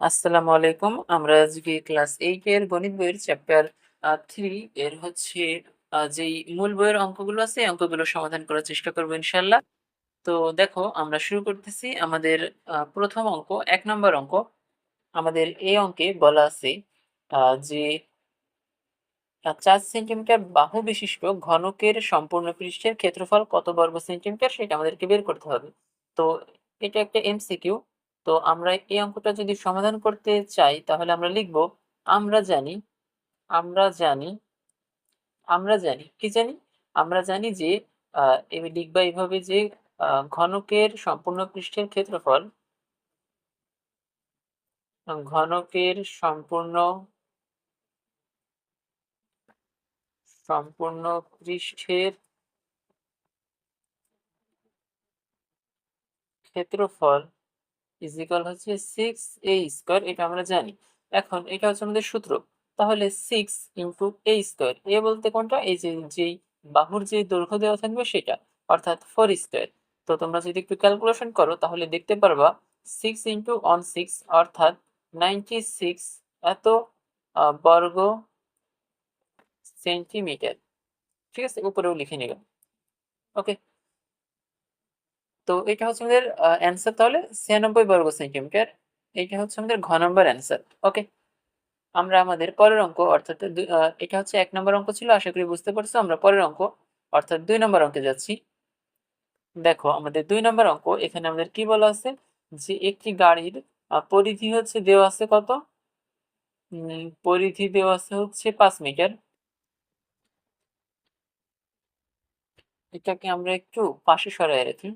আসসালামু আলাইকুম। আমরা আজকে ক্লাস 8 এর গণিত বইয়ের চ্যাপ্টার 3 এর হচ্ছে যেই মূল বইয়ের অঙ্কগুলো আছে, এই অঙ্কগুলো সমাধান করার চেষ্টা করব ইনশাআল্লাহ। তো দেখো আমরা শুরু করতেছি আমাদের প্রথম অঙ্ক, 1 নম্বর অঙ্ক। আমাদের এই অঙ্কে বলা আছে যে 4 সেন্টিমিটার বাহু বিশিষ্ট ঘনকের সম্পূর্ণ পৃষ্ঠের ক্ষেত্রফল কত বর্গ সেন্টিমিটার সেটা আমাদেরকে বের করতে হবে। তো এটা একটা এমসিকিউ। তো আমরা এই অঙ্কটা যদি সমাধান করতে চাই তাহলে আমরা লিখব আমরা জানি আমরা জানি আমরা জানি কি জানি আমরা জানি যে আমি লিখবা এইভাবে যে ঘনকের সম্পূর্ণ পৃষ্ঠের ক্ষেত্রফল ঘনকের সম্পূর্ণ সম্পূর্ণ পৃষ্ঠের ক্ষেত্রফল ইজ ইকুয়াল হচ্ছে 6a²। এটা আমরা জানি। এখন এটা হচ্ছে আমাদের সূত্র। তাহলে 6 × a², এ বলতে কোনটা, এই যে যেই বাহুর যে দৈর্ঘ্য দেওয়া থাকবে সেটা, অর্থাৎ 4²। তো তোমরা যদি একটু ক্যালকুলেশন করো তাহলে দেখতে পারবা 6 × 6 অর্থাৎ 96 এত বর্গ সেন্টিমিটার। ঠিক আছে, উপরেও লিখে নিলাম। ওকে, তো এটা হচ্ছে আমাদের অ্যান্সার, তাহলে 96 বর্গ সেন্টিমিটার। এটা হচ্ছে আমাদের ঘ নম্বর অ্যান্সার। ওকে, আমরা আমাদের পরের অঙ্ক অর্থাৎ এটা হচ্ছে 1 নম্বর অঙ্ক ছিল, আশা করি বুঝতে পারছো। আমরা পরের অঙ্ক অর্থাৎ 2 নম্বর অঙ্কে যাচ্ছি। দেখো আমাদের 2 নম্বর অঙ্ক, এখানে আমাদের কি বলা আছে যে একটি গাড়ির পরিধি হচ্ছে দেওয়া আছে কত, পরিধি দেওয়া আছে হচ্ছে 5 মিটার। এটাকে আমরা একটু পাশে সরাই রাখি।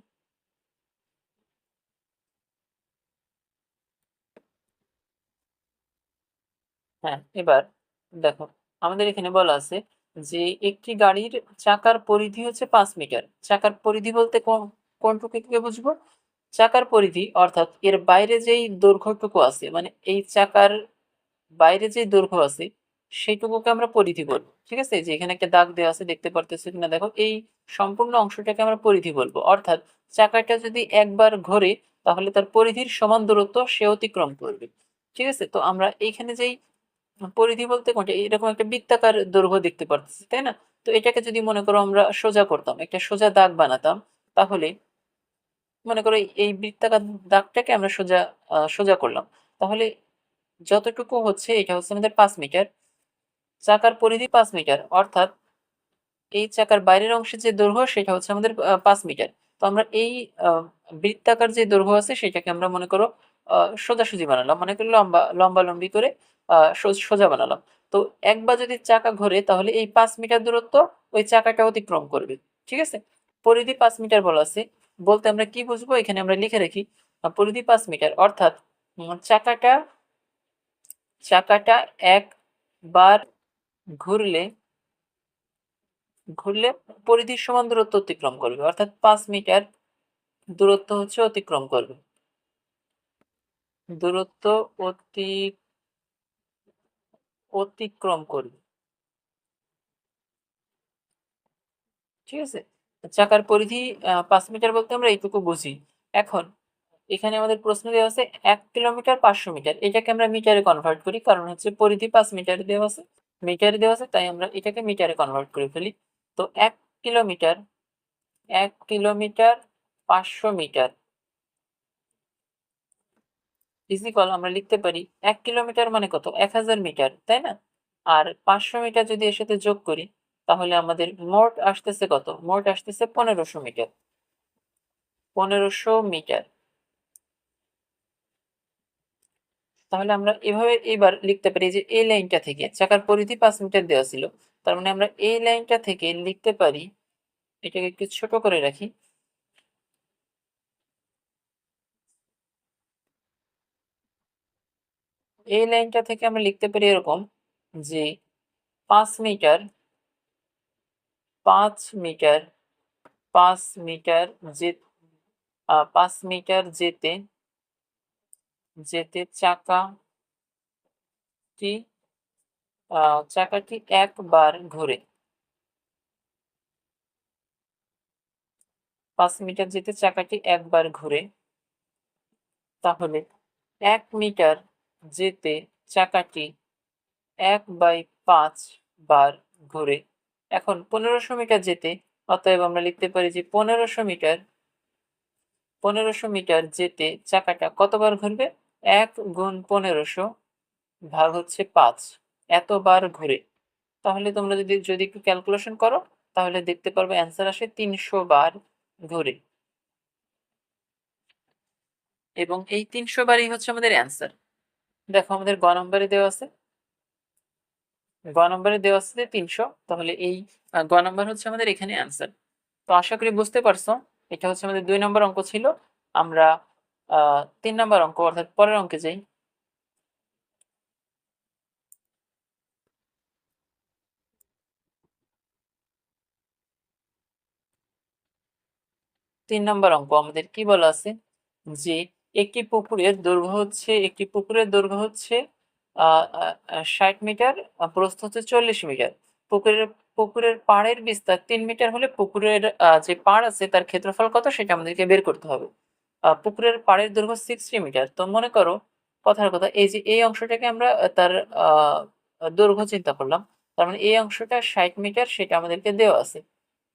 হ্যাঁ, এবার দেখো আমাদের এখানে বলা আছে যে একটি গাড়ির চাকার পরিধি হচ্ছে 5 মিটার। চাকার পরিধি বলতে কোনটুকুকে বুঝবো? চাকার পরিধি অর্থাৎ এর বাইরে যেই দৈর্ঘ্যটুকু আছে, মানে এই চাকার বাইরে যে দৈর্ঘ্য আছে সেইটুকুকে আমরা পরিধি বলবো। ঠিক আছে, যে এখানে একটা দাগ দেওয়া আছে, দেখতে পারতেছো কিনা দেখো, এই সম্পূর্ণ অংশটাকে আমরা পরিধি বলবো। অর্থাৎ চাকাটা যদি একবার ঘোরে তাহলে তার পরিধির সমান দূরত্ব সে অতিক্রম করবে। ঠিক আছে, তো আমরা এইখানে যেই পরিধি বলতে কোনটা, এরকম একটা বৃত্তাকার দৈর্ঘ্য দেখতে পারতেছি, তাই না? তো এটাকে যদি মনে করো আমরা সোজা করতাম, একটা সোজা দাগ বানাতাম, তাহলে মনে করো এই বৃত্তাকার দাগটাকে আমরা সোজা সোজা করলাম, তাহলে যতটুকু হচ্ছে এটা হচ্ছে আমাদের 5 মিটার। চাকার পরিধি 5 মিটার, অর্থাৎ এই চাকার বাইরের অংশে যে দৈর্ঘ্য সেটা হচ্ছে আমাদের 5 মিটার। তো আমরা এই বৃত্তাকার যে দৈর্ঘ্য আছে সেটাকে আমরা মনে করো সোজাসুজি বানালাম, মনে করি লম্বালম্বি করে সোজা বানালাম। তো একবার যদি চাকা ঘোরে তাহলে এই 5 মিটার দূরত্ব ওই চাকাটা অতিক্রম করবে। ঠিক আছে, পরিধি 5 মিটার বলা আছে, বলতে আমরা কি বুঝবো এখানে আমরা লিখে রাখি। পরিধি 5 মিটার অর্থাৎ চাকাটা চাকাটা একবার ঘুরলে ঘুরলে পরিধির সমান দূরত্ব অতিক্রম করবে, অর্থাৎ 5 মিটার দূরত্ব হচ্ছে অতিক্রম করবে। দূরত্ব অতি অতিক্রম করবে। ঠিক আছে, চাকার পরিধি 5 মিটার বলতে আমরা এইটুকু বুঝি। এখন এখানে আমাদের প্রশ্ন দেওয়া আছে 1 কিলোমিটার 500 মিটার, এটাকে আমরা মিটারে কনভার্ট করি, কারণ হচ্ছে পরিধি 5 মিটার দেওয়া আছে, মিটারে দেওয়া আছে, তাই আমরা এটাকে মিটারে কনভার্ট করে ফেলি। তো কিলোমিটার 1 কিলোমিটার 500 মিটার ইজিকল আমরা লিখতে পারি 1 কিলোমিটার মানে কত, 1000 মিটার, তাই না? আর 500 মিটার যদি এর সাথে যোগ করি তাহলে আমাদের মোট আসতেছে কত, মোট আসতেছে 1500 মিটার। 1500 মিটার। তাহলে আমরা এভাবে এবার লিখতে পারি যে এই লাইনটা থেকে চাকার পরিধি 5 মিটার দেওয়া ছিল, তার মানে আমরা এই লাইনটা থেকে লিখতে পারি, এটাকে একটু ছোট করে রাখি। এই লাইনটা থেকে আমরা লিখতে পারি এরকম যে 5 মিটার 5 মিটার 5 মিটার যে 5 মিটার যেতে যেতে চাকাটি একবার ঘোরে। 5 মিটার যেতে চাকাটি একবার ঘুরে, তাহলে 1 মিটার যেতে চাকাটি 1/5 বার ঘোরে। এখন 1500 মিটার যেতে, অতএব আমরা লিখতে পারি যে 1500 মিটার যেতে চাকাটা কতবার ঘুরবে? 1 গুণ 1500 ভাগ হচ্ছে 5, এতবার ঘুরে। তাহলে তোমরা যদি একটু ক্যালকুলেশন করো, তাহলে দেখতে পারবে অ্যান্সার আসে 300 বার ঘুরে। এবং এই 300 বারই হচ্ছে আমাদের অ্যান্সার। দেখো আমাদের গ নম্বরে দেওয়া আছে, গ নম্বরে দেওয়া আছে 300, তাহলে এই গ নম্বর হচ্ছে আমাদের এখানে অ্যান্সার। তো আশা করি বুঝতে পারছো। এটা হচ্ছে আমাদের 2 নম্বর অঙ্ক ছিল। আমরা 3 নম্বর অঙ্ক অর্থাৎ পরের অঙ্কে যাই। 3 নম্বর অঙ্ক আমাদের কি বলা আছে যে একটি পুকুরের দৈর্ঘ্য হচ্ছে 60 মিটার, প্রস্থ হচ্ছে 40 মিটার। পুকুরের পুকুরের পাড়ের বিস্তার 3 মিটার হলে পুকুরের যে পাড় আছে তার ক্ষেত্রফল কত সেটা আমাদেরকে বের করতে হবে। পুকুরের পাড়ের দৈর্ঘ্য 60 মিটার। তো মনে করো কথার কথা, এই যে এই অংশটাকে আমরা তার দৈর্ঘ্য চিন্তা করলাম। তার মানে এই অংশটা 60 মিটার, সেটা আমাদেরকে দেওয়া আছে।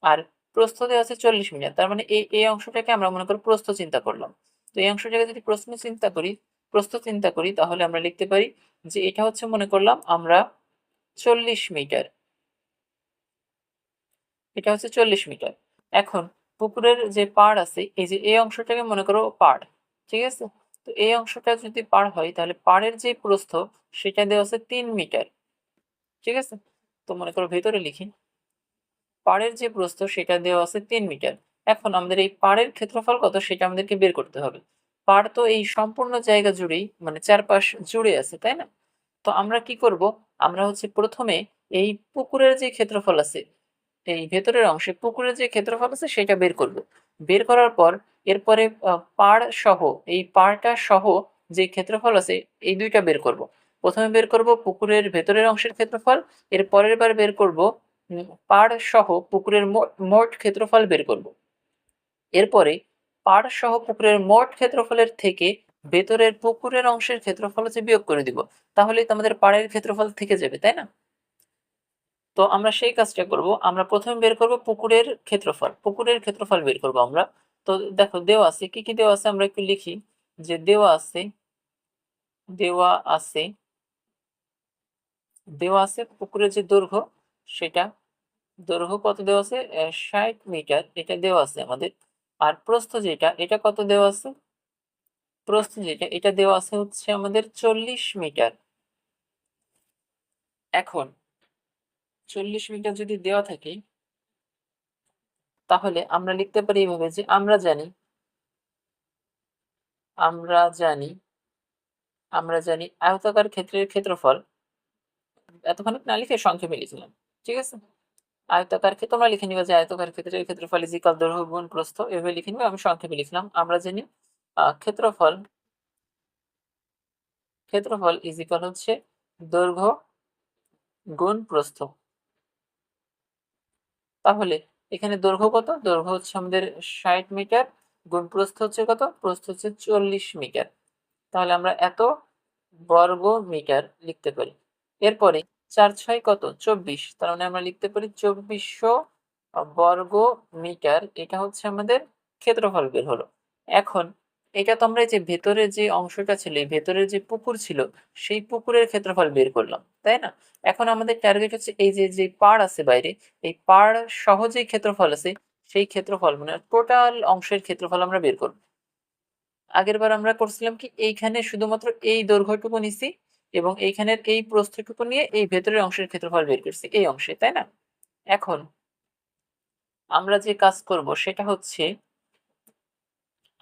আর প্রস্থ দেওয়া আছে 40 মিটার। তার মানে এই অংশটাকে আমরা মনে করো প্রস্থ চিন্তা করলাম। তো এই অংশটাকে যদি প্রস্থ চিন্তা করি, তাহলে আমরা লিখতে পারি যে এটা হচ্ছে মনে করলাম আমরা 40 মিটার। এটা হচ্ছে 40 মিটার। এখন পুকুরের যে পাড় আছে, এই যে এই অংশটাকে মনে করো পাড়, ঠিক আছে? তো এই অংশটা যদি পাড় হয়, তাহলে পাড়ের যে প্রস্থ সেটা দেওয়া আছে 3 মিটার, ঠিক আছে? তো মনে করো ভেতরে লিখি, পাড়ের যে প্রস্থ সেটা দেওয়া আছে 3 মিটার। এখন আমাদের এই পাড়ের ক্ষেত্রফল কত সেটা আমাদেরকে বের করতে হবে। পাড় তো এই সম্পূর্ণ জায়গা জুড়েই, মানে চারপাশ জুড়ে আছে, তাই না? তো আমরা কি করব, আমরা হচ্ছে প্রথমে এই পুকুরের যে ক্ষেত্রফল আছে, এই ভেতরের অংশে পুকুরের যে ক্ষেত্রফল আছে সেটা বের করব। বের করার পর এরপরে পাড় সহ, এই পাড়টা সহ যে ক্ষেত্রফল আছে এই দুইটা বের করব। প্রথমে বের করব পুকুরের ভেতরের অংশের ক্ষেত্রফল, এর পরের বার বের করব পাড় সহ পুকুরের মোট ক্ষেত্রফল বের করব। এরপরে পাড় সহ পুকুরের মোট ক্ষেত্রফলের থেকে ভেতরের পুকুরের অংশের ক্ষেত্রফল হচ্ছে বিয়োগ করে দিব। তাহলেই তো আমাদের পাড়ের ক্ষেত্রফল থেকে যাবে, তাই না? তো আমরা সেই কাজটা করব। আমরা প্রথমে বের করব পুকুরের ক্ষেত্রফল বের করব আমরা। তো দেখো দেওয়া আছে, কি কি দেওয়া আছে আমরা একটু লিখি। যে দেওয়া আছে পুকুরের যে দৈর্ঘ্য, সেটা দৈর্ঘ্য কত দেওয়া আছে? 60 মিটার, এটা দেওয়া আছে আমাদের। আর প্রস্থ যেটা, এটা কত দেওয়া আছে? এটা দেওয়া আছে হচ্ছে আমাদের 40 মিটার। এখন 40 মিটার যদি দেওয়া থাকে, তাহলে আমরা লিখতে পারি এইভাবে যে আমরা জানি আমরা জানি আয়তাকার ক্ষেত্রের ক্ষেত্রফল, এতখানি না লিখে সংক্ষেপে লিখলাম, ঠিক আছে? আয়তাকার ক্ষেত্রে তোমরা লিখে নিবে যে আয়তাকার ক্ষেত্রের ক্ষেত্রফল ইজ ইকুয়াল দৈর্ঘ্য গুণ প্রস্থ, এভাবে লিখে নিবে। আমি সংক্ষেপে লিখলাম, আমরা জানি ক্ষেত্রফল ইজ ইকুয়াল হচ্ছে দৈর্ঘ্য গুণ প্রস্থ। তাহলে এখানে দৈর্ঘ্য কত? দৈর্ঘ্য হচ্ছে আমাদের 60 মিটার, গুণ প্রস্থ হচ্ছে কত? প্রস্থ হচ্ছে 40 মিটার। তাহলে আমরা এত বর্গ মিটার লিখতে পারি। এরপরে 4×6 কত? 24। তার মানে আমরা লিখতে পারি 2400 বর্গ মিটার। এটা হচ্ছে আমাদের ক্ষেত্রফল বের হলো। এখন এটা তো আমরা এই যে ভেতরে যে অংশটা ছিল, এই ভেতরের যে পুকুর ছিল, সেই পুকুরের ক্ষেত্রফল বের করলাম, তাই না? এখন আমাদের টার্গেট হচ্ছে এই যে পাড় আছে বাইরে, এই পাড় সহ যে ক্ষেত্রফল আছে সেই ক্ষেত্রফল, মানে টোটাল অংশের ক্ষেত্রফল আমরা বের করব। আগেরবার আমরা করছিলাম কি, এইখানে শুধুমাত্র এই দৈর্ঘ্যটুকু নিছি এবং এইখানের এই প্রস্থটুকু নিয়ে এই ভেতরের অংশের ক্ষেত্রফল বের করছি এই অংশে, তাই না? এখন আমরা যে কাজ করব সেটা হচ্ছে,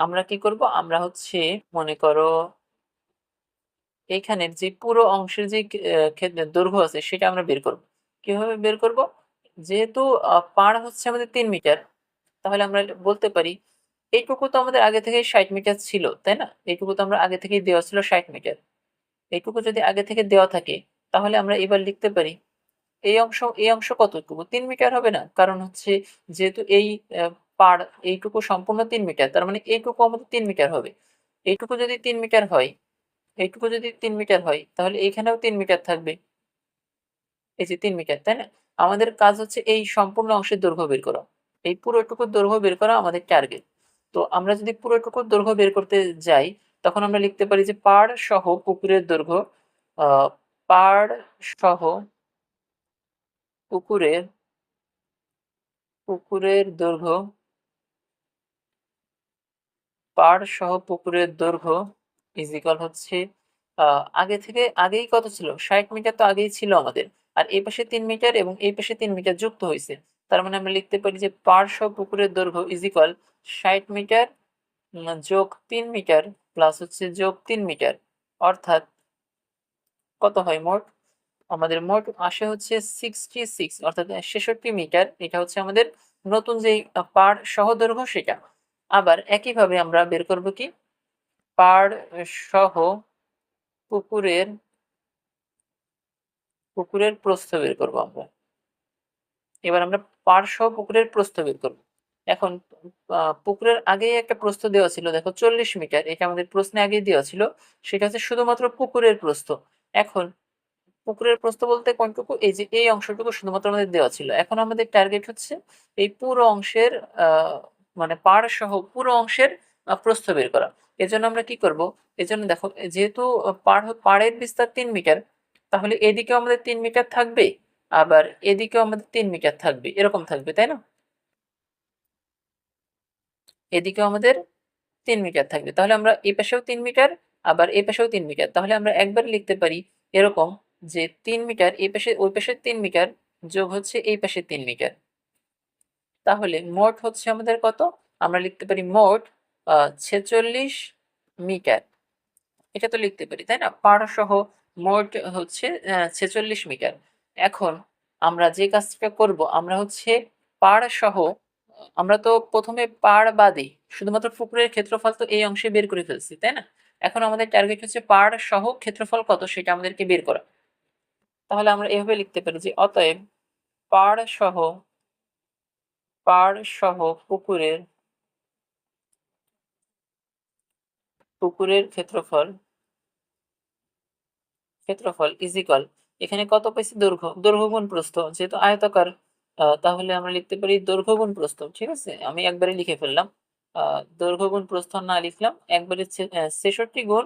আমরা কি করব, আমরা হচ্ছে মনে করো এইখানের যে পুরো অংশের যে দৈর্ঘ্য আছে সেটা আমরা বের করব। কিভাবে বের করব? যেহেতু পাড় হচ্ছে আমাদের 3 মিটার, তাহলে আমরা বলতে পারি এইটুকু তো আমাদের আগে থেকেই 60 মিটার ছিল, তাই না? এইটুকু তো আমরা আগে থেকেই দেওয়া ছিল 60 মিটার। এইটুকু যদি আগে থেকে দেওয়া থাকে, তাহলে আমরা এবার লিখতে পারি এই অংশ কতটুকু? 3 মিটার হবে না? কারণ হচ্ছে যেহেতু এই পাড় এইটুকু সম্পূর্ণ 3 মিটার, তার মানে এইটুকু আমাদের 3 মিটার হবে। এইটুকু যদি 3 মিটার হয়, এইটুকু যদি 3 মিটার হয় তাহলে এইখানেও 3 মিটার থাকবে, এই যে 3 মিটার, তাই না? আমাদের কাজ হচ্ছে এই সম্পূর্ণ অংশের দৈর্ঘ্য বের করা, এই পুরোটুকুর দৈর্ঘ্য বের করা আমাদের টার্গেট। তো আমরা যদি পুরোটুকুর দৈর্ঘ্য বের করতে যাই তখন আমরা লিখতে পারি যে পাড় সহ পুকুরের দৈর্ঘ্য, পাড় সহ পুকুরের পুকুরের দৈর্ঘ্য, পাড় সহ পুকুরের দৈর্ঘ্য ইজ ইকুয়াল হচ্ছে আগেই কত ছিল, 60 মিটার তো আগেই ছিল আমাদের, আর এই পাশে 3 মিটার এবং এই পাশে 3 মিটার যুক্ত হয়েছে। তার মানে আমরা লিখতে পারি যে পাড় সহ পুকুরের দৈর্ঘ্য ইজ ইকুয়াল 60 মিটার যোগ 3 মিটার প্লাস হচ্ছে যোগ 3 মিটার, অর্থাৎ কত হয় মোট, আমাদের মোট আসে হচ্ছে 66, অর্থাৎ 66 মিটার। এটা হচ্ছে আমাদের নতুন যেই পাড় সহ দৈর্ঘ্য সেটা। আবার একইভাবে আমরা বের করব কি, পাড় সহ পুকুরের প্রস্থ বের করব আমরা। এবার আমরা পাড় সহ পুকুরের প্রস্থ বের করব। এখন পুকুরের আগেই একটা প্রস্থ দেওয়া ছিল, দেখো 40 মিটার, এটা আমাদের প্রশ্নে আগেই দেওয়া ছিল, সেটা হচ্ছে শুধুমাত্র পুকুরের প্রস্থ। এখন পুকুরের প্রস্থ বলতে কোনটুকু, এই যে এই অংশটুকু শুধুমাত্র আমাদের দেওয়া ছিল। এখন আমাদের টার্গেট হচ্ছে এই পুরো অংশের মানে পাড় সহ পুরো অংশের প্রস্থ বের করা। এজন্য আমরা কি করব, এজন্য দেখো যেহেতু পাড়ের বিস্তার 3 মিটার, তাহলে এদিকেও আমাদের 3 মিটার থাকবে, আবার এদিকেও আমাদের 3 মিটার থাকবে, এরকম থাকবে, তাই না? এদিকেও আমাদের 3 মিটার থাকবে, তাহলে আমরা এই পাশেও 3 মিটার, আবার এই পাশেও 3 মিটার, তাহলে আমরা একবারে লিখতে পারি এরকম যে 3 মিটার এই পাশে ওই পাশে 3 মিটার যোগ হচ্ছে এই পাশে 3 মিটার, তাহলে মোট হচ্ছে আমাদের কত, আমরা লিখতে পারি মোট 46 মিটার। এটা তো লিখতে পারি, তাই না? পাড় সহ মোট হচ্ছে 46 মিটার। এখন আমরা যে কাজটা করব, আমরা হচ্ছে পাড় সহ, আমরা তো প্রথমে পাড় বাদে শুধুমাত্র পুকুরের ক্ষেত্রফল তো এই অংশে বের করে ফেলছি, তাই না? এখন আমাদের টার্গেট হচ্ছে পাড় সহ ক্ষেত্রফল কত সেটা আমাদেরকে বের করা। তাহলে আমরা এভাবে লিখতে পারি যে অতএব পাড় সহ পুকুরের ক্ষেত্রফল ইজ ইকুয়াল, এখানে কত পাইছি, দৈর্ঘ্য গুণ প্রস্থ, যেহেতু আয়তাকার তাহলে আমরা লিখতে পারি দৈর্ঘ্য গুণ প্রস্থ। ঠিক আছে, আমি একবারে লিখে ফেললাম, দৈর্ঘ্য গুণ প্রস্থ না লিখলাম, একবারে 66 গুণ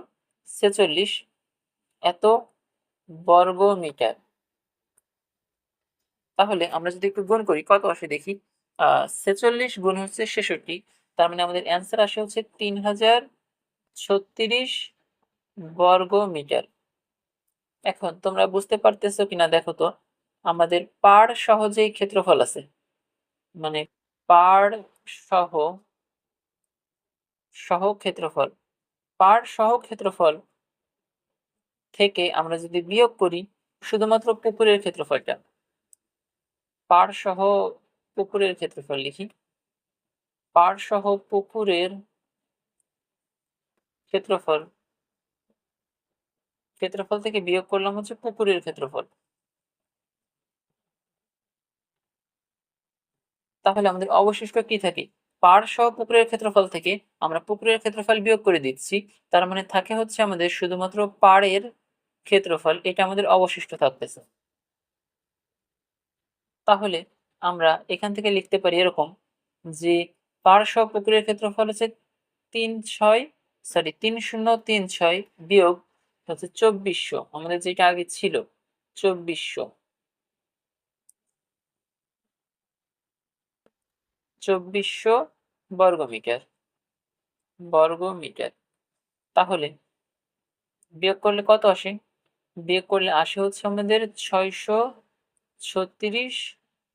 46 এত বর্গ মিটার। তাহলে আমরা যদি একটু গুণ করি কত আসে দেখি, 46 গুণ হচ্ছে 66, তার মানে আমাদের অ্যান্সার আসে হচ্ছে 3036 বর্গ মিটার। এখন তোমরা বুঝতে পারতেছো কিনা দেখো তো, আমাদের পাড় সহ যেই ক্ষেত্রফল আছে, মানে পাড় সহ ক্ষেত্রফল, পাড় সহ ক্ষেত্রফল থেকে আমরা যদি বিয়োগ করি শুধুমাত্র পুকুরের ক্ষেত্রফলটা, পাড় সহ পুকুরের ক্ষেত্রফল লিখি, পাড় সহ পুকুরের ক্ষেত্রফল থেকে বিয়োগ করলাম হচ্ছে পুকুরের ক্ষেত্রফল, তাহলে আমাদের অবশিষ্ট কি থাকে, পাড় সহ পুকুরের ক্ষেত্রফল থেকে আমরা পুকুরের ক্ষেত্রফল বিয়োগ করে দিচ্ছি, তার মানে থাকে হচ্ছে আমাদের শুধুমাত্র পাড়ের ক্ষেত্রফল, এটা আমাদের অবশিষ্ট থাকতেছে। তাহলে আমরা এখান থেকে লিখতে পারি এরকম যে পাড় সহ পুকুরের ক্ষেত্রফল হচ্ছে 3036 বিয়োগ হচ্ছে 2400, আমাদের যেটা আগে ছিল 2400 বর্গ মিটার। তাহলে বিয়োগ করলে কত আসে, বিয়োগ করলে আসে হচ্ছে আমাদের 636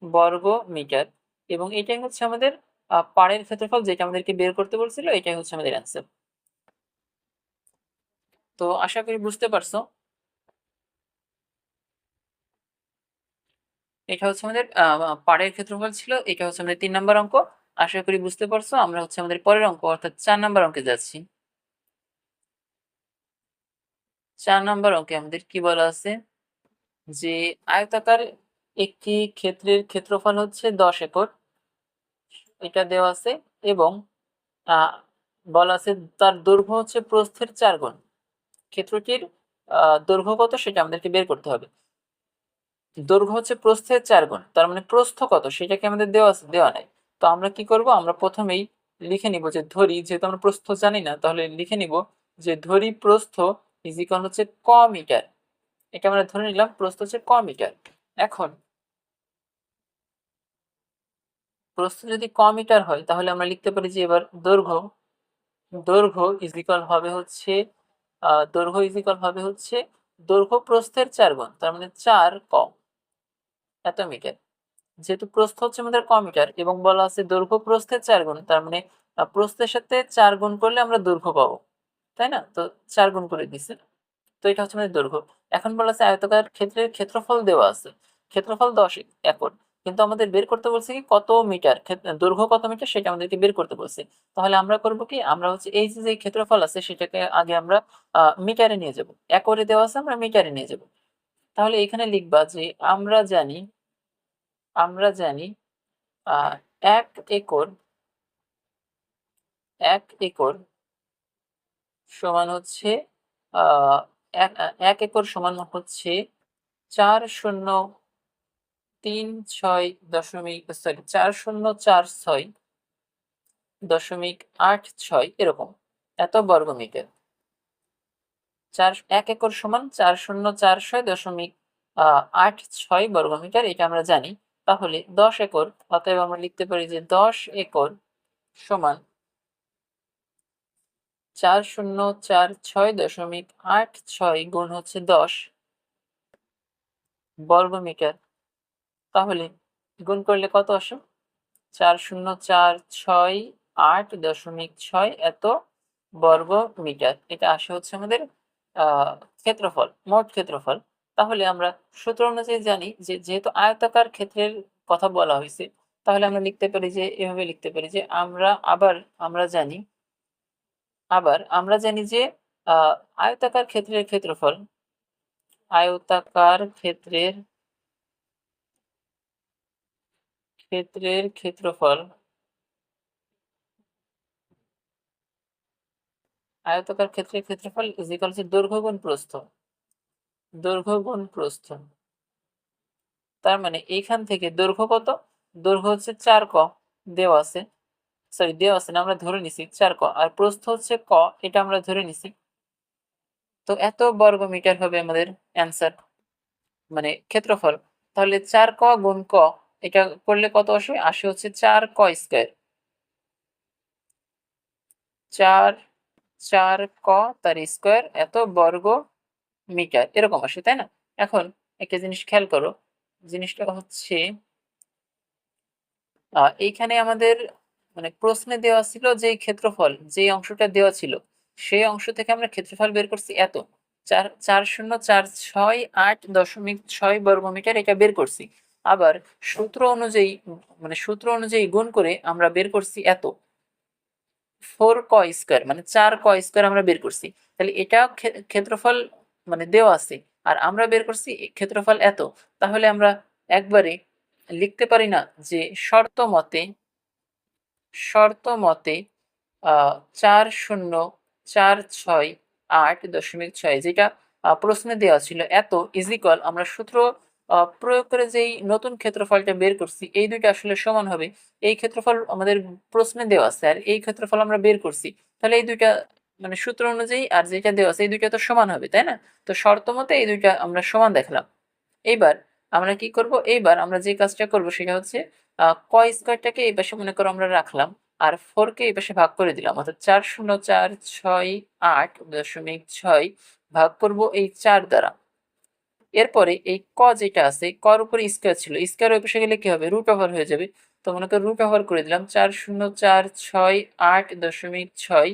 বর্গ মিটার, এবং এটাই হচ্ছে আমাদের পাড়ের ক্ষেত্রফল, যেটা আমাদেরকে বের করতে বলছিল, এটাই হচ্ছে আমাদের অ্যান্সার। তো আশা করি বুঝতে পারছো, এটা হচ্ছে আমাদের পাড়ের ক্ষেত্রফল ছিল, এটা হচ্ছে আমাদের 3 নম্বর অঙ্ক। আশা করি বুঝতে পারছো। আমরা হচ্ছে আমাদের পরের অঙ্ক অর্থাৎ 4 নম্বর অঙ্কে যাচ্ছি। 4 নম্বর অঙ্কে আমাদের কি বলা আছে যে আয়তাকার একটি ক্ষেত্রের ক্ষেত্রফল হচ্ছে 10 একর, এটা দেওয়া আছে, এবং বলা আছে তার দৈর্ঘ্য হচ্ছে প্রস্থের 4 গুণ। ক্ষেত্রটির দৈর্ঘ্য কত সেটা আমাদেরকে বের করতে হবে। দৈর্ঘ্য হচ্ছে প্রস্থের 4 গুণ, তার মানে প্রস্থ কত সেটাকে আমাদের দেওয়া নাই। তো আমরা কি করব, আমরা প্রথমেই লিখে নিব যে ধরি, যেহেতু আমরা প্রস্থ জানি না তাহলে লিখে নিব যে ধরি প্রস্থ ইজ ইকুয়াল হচ্ছে ক মিটার। এটা আমরা ধরে নিলাম প্রস্থ হচ্ছে ক মিটার। এখন প্রস্থ যদি ক মিটার হয় তাহলে আমরা লিখতে পারি যে এবার দৈর্ঘ্য ইজ ইকুয়াল হবে হচ্ছে দৈর্ঘ্য প্রস্থের 4 গুণ, তার মানে 4 ক এত মিটার। যেহেতু প্রস্থ হচ্ছে আমাদের ক মিটার এবং বলা আছে দৈর্ঘ্য প্রস্থের 4 গুণ, তার মানে প্রস্থের সাথে 4 গুণ করলে আমরা দৈর্ঘ্য পাবো, তাই না? তো 4 গুণ করে দিছে। তো এটা হচ্ছে আমাদের দৈর্ঘ্য। এখন বলা আছে আয়তাকার ক্ষেত্রের ক্ষেত্রফল দেওয়া আছে, ক্ষেত্রফল 10 একর, কিন্তু আমাদের বের করতে বলছে কি কত মিটার, দৈর্ঘ্য কত মিটার সেটা আমাদেরকে বের করতে বলছে। তাহলে আমরা করব কি, আমরা হচ্ছে এই যে ক্ষেত্রফল আছে সেটাকে আগে আমরা মিটারে নিয়ে যাব। একরে দেওয়া আছে, আমরা মিটারে নিয়ে যাব। তাহলে এখানে লিখবা যে আমরা জানি 1 একর 1 একর সমান হচ্ছে আহ 1 একর সমান হচ্ছে 4036 এরকম এত বর্গমিটার। 1 একর সমান 4046.86 বর্গমিটার, এটা আমরা জানি। তাহলে 10 একর, অতএব আমরা লিখতে পারি যে 10 একর সমান 4046.86 গুণ হচ্ছে 10 বর্গমিটার। তাহলে গুণ করলে কত আসে? 4046.86 এত বর্গ মিটার। এটা আসে হচ্ছে আমাদের ক্ষেত্রফল, মোট ক্ষেত্রফল। তাহলে আমরা সূত্র অনুযায়ী জানি যে যেহেতু আয়তাকার ক্ষেত্রের কথা বলা হয়েছে, তাহলে আমরা লিখতে পারি যে এভাবে লিখতে পারি যে আমরা জানি যে আয়তাকার ক্ষেত্রের ক্ষেত্রফল আয়তাকার ক্ষেত্রের ক্ষেত্রফল আয়তাকার ক্ষেত্রের ক্ষেত্রফল ইজ ইকুয়াল টু দৈর্ঘ্য গুণ প্রস্থ। তার মানে এইখান থেকে দৈর্ঘ্য কত? দৈর্ঘ্য হচ্ছে 4 ক, দেওয়া আছে, না, আমরা ধরে নিছি 4 ক, আর প্রস্থ হচ্ছে ক, এটা আমরা ধরে নিছি। তো এত বর্গ মিটার হবে আমাদের অ্যান্সার, মানে ক্ষেত্রফল। তাহলে 4 ক গুণ ক, এটা করলে কত আসে? আসে হচ্ছে 4 ক স্কয়ার, 4 ক তার স্কয়ার এত বর্গ মিটার, এরকম আসে, তাই না? এখন একটা জিনিস খেয়াল করো, জিনিসটা হচ্ছে এইখানে আমাদের মানে প্রশ্নে দেওয়া ছিল যে ক্ষেত্রফল, যে অংশটা দেওয়া ছিল সেই অংশ থেকে আমরা ক্ষেত্রফল বের করছি এত 4046.86 বর্গমিটার, এটা বের করছি। আবার সূত্র অনুযায়ী গুণ করে আমরা বের করছি এত 4 ক স্কয়ার, মানে 4 ক স্কয়ার আমরা বের করছি। তাহলে এটা ক্ষেত্রফল মানে দেওয়া আছে, আর আমরা বের করছি ক্ষেত্রফল এত। তাহলে আমরা একবারে লিখতে পারি না যে শর্ত মতে 4046.86 যেটা প্রশ্নে দেওয়া ছিল এত ইজ ইকুয়াল, আমরা সূত্র প্রয়োগ করে যেই নতুন ক্ষেত্রফলটা বের করছি এই দুইটা আসলে সমান হবে। এই ক্ষেত্রফল আমাদের প্রশ্নে দেওয়া আছে আর এই ক্ষেত্রফল আমরা বের করছি, তাহলে এই দুইটা মানে সূত্র অনুযায়ী আর যেটা দেওয়া আছে এই দুইটা তো সমান হবে, তাই না? তো শর্ত মতে এই দুইটা আমরা সমান দেখলাম। এইবার আমরা কি করব, এইবার আমরা যে কাজটা করব সেটা হচ্ছে ক স্কয়ারটাকে এই পাশে মনে করো আমরা রাখলাম, আর 4 কে এই পাশে ভাগ করে দিলাম, অর্থাৎ 4046.86 ভাগ করব এই 4 দ্বারা। এরপরে এই ক যেটা আছে, কর উপরে স্কয়ার ছিল, স্কয়ার ওই পাশে গেলে কি হবে? রুট ওভার হয়ে যাবে। তো মনে করো রুট ওভার করে দিলাম, 4046.86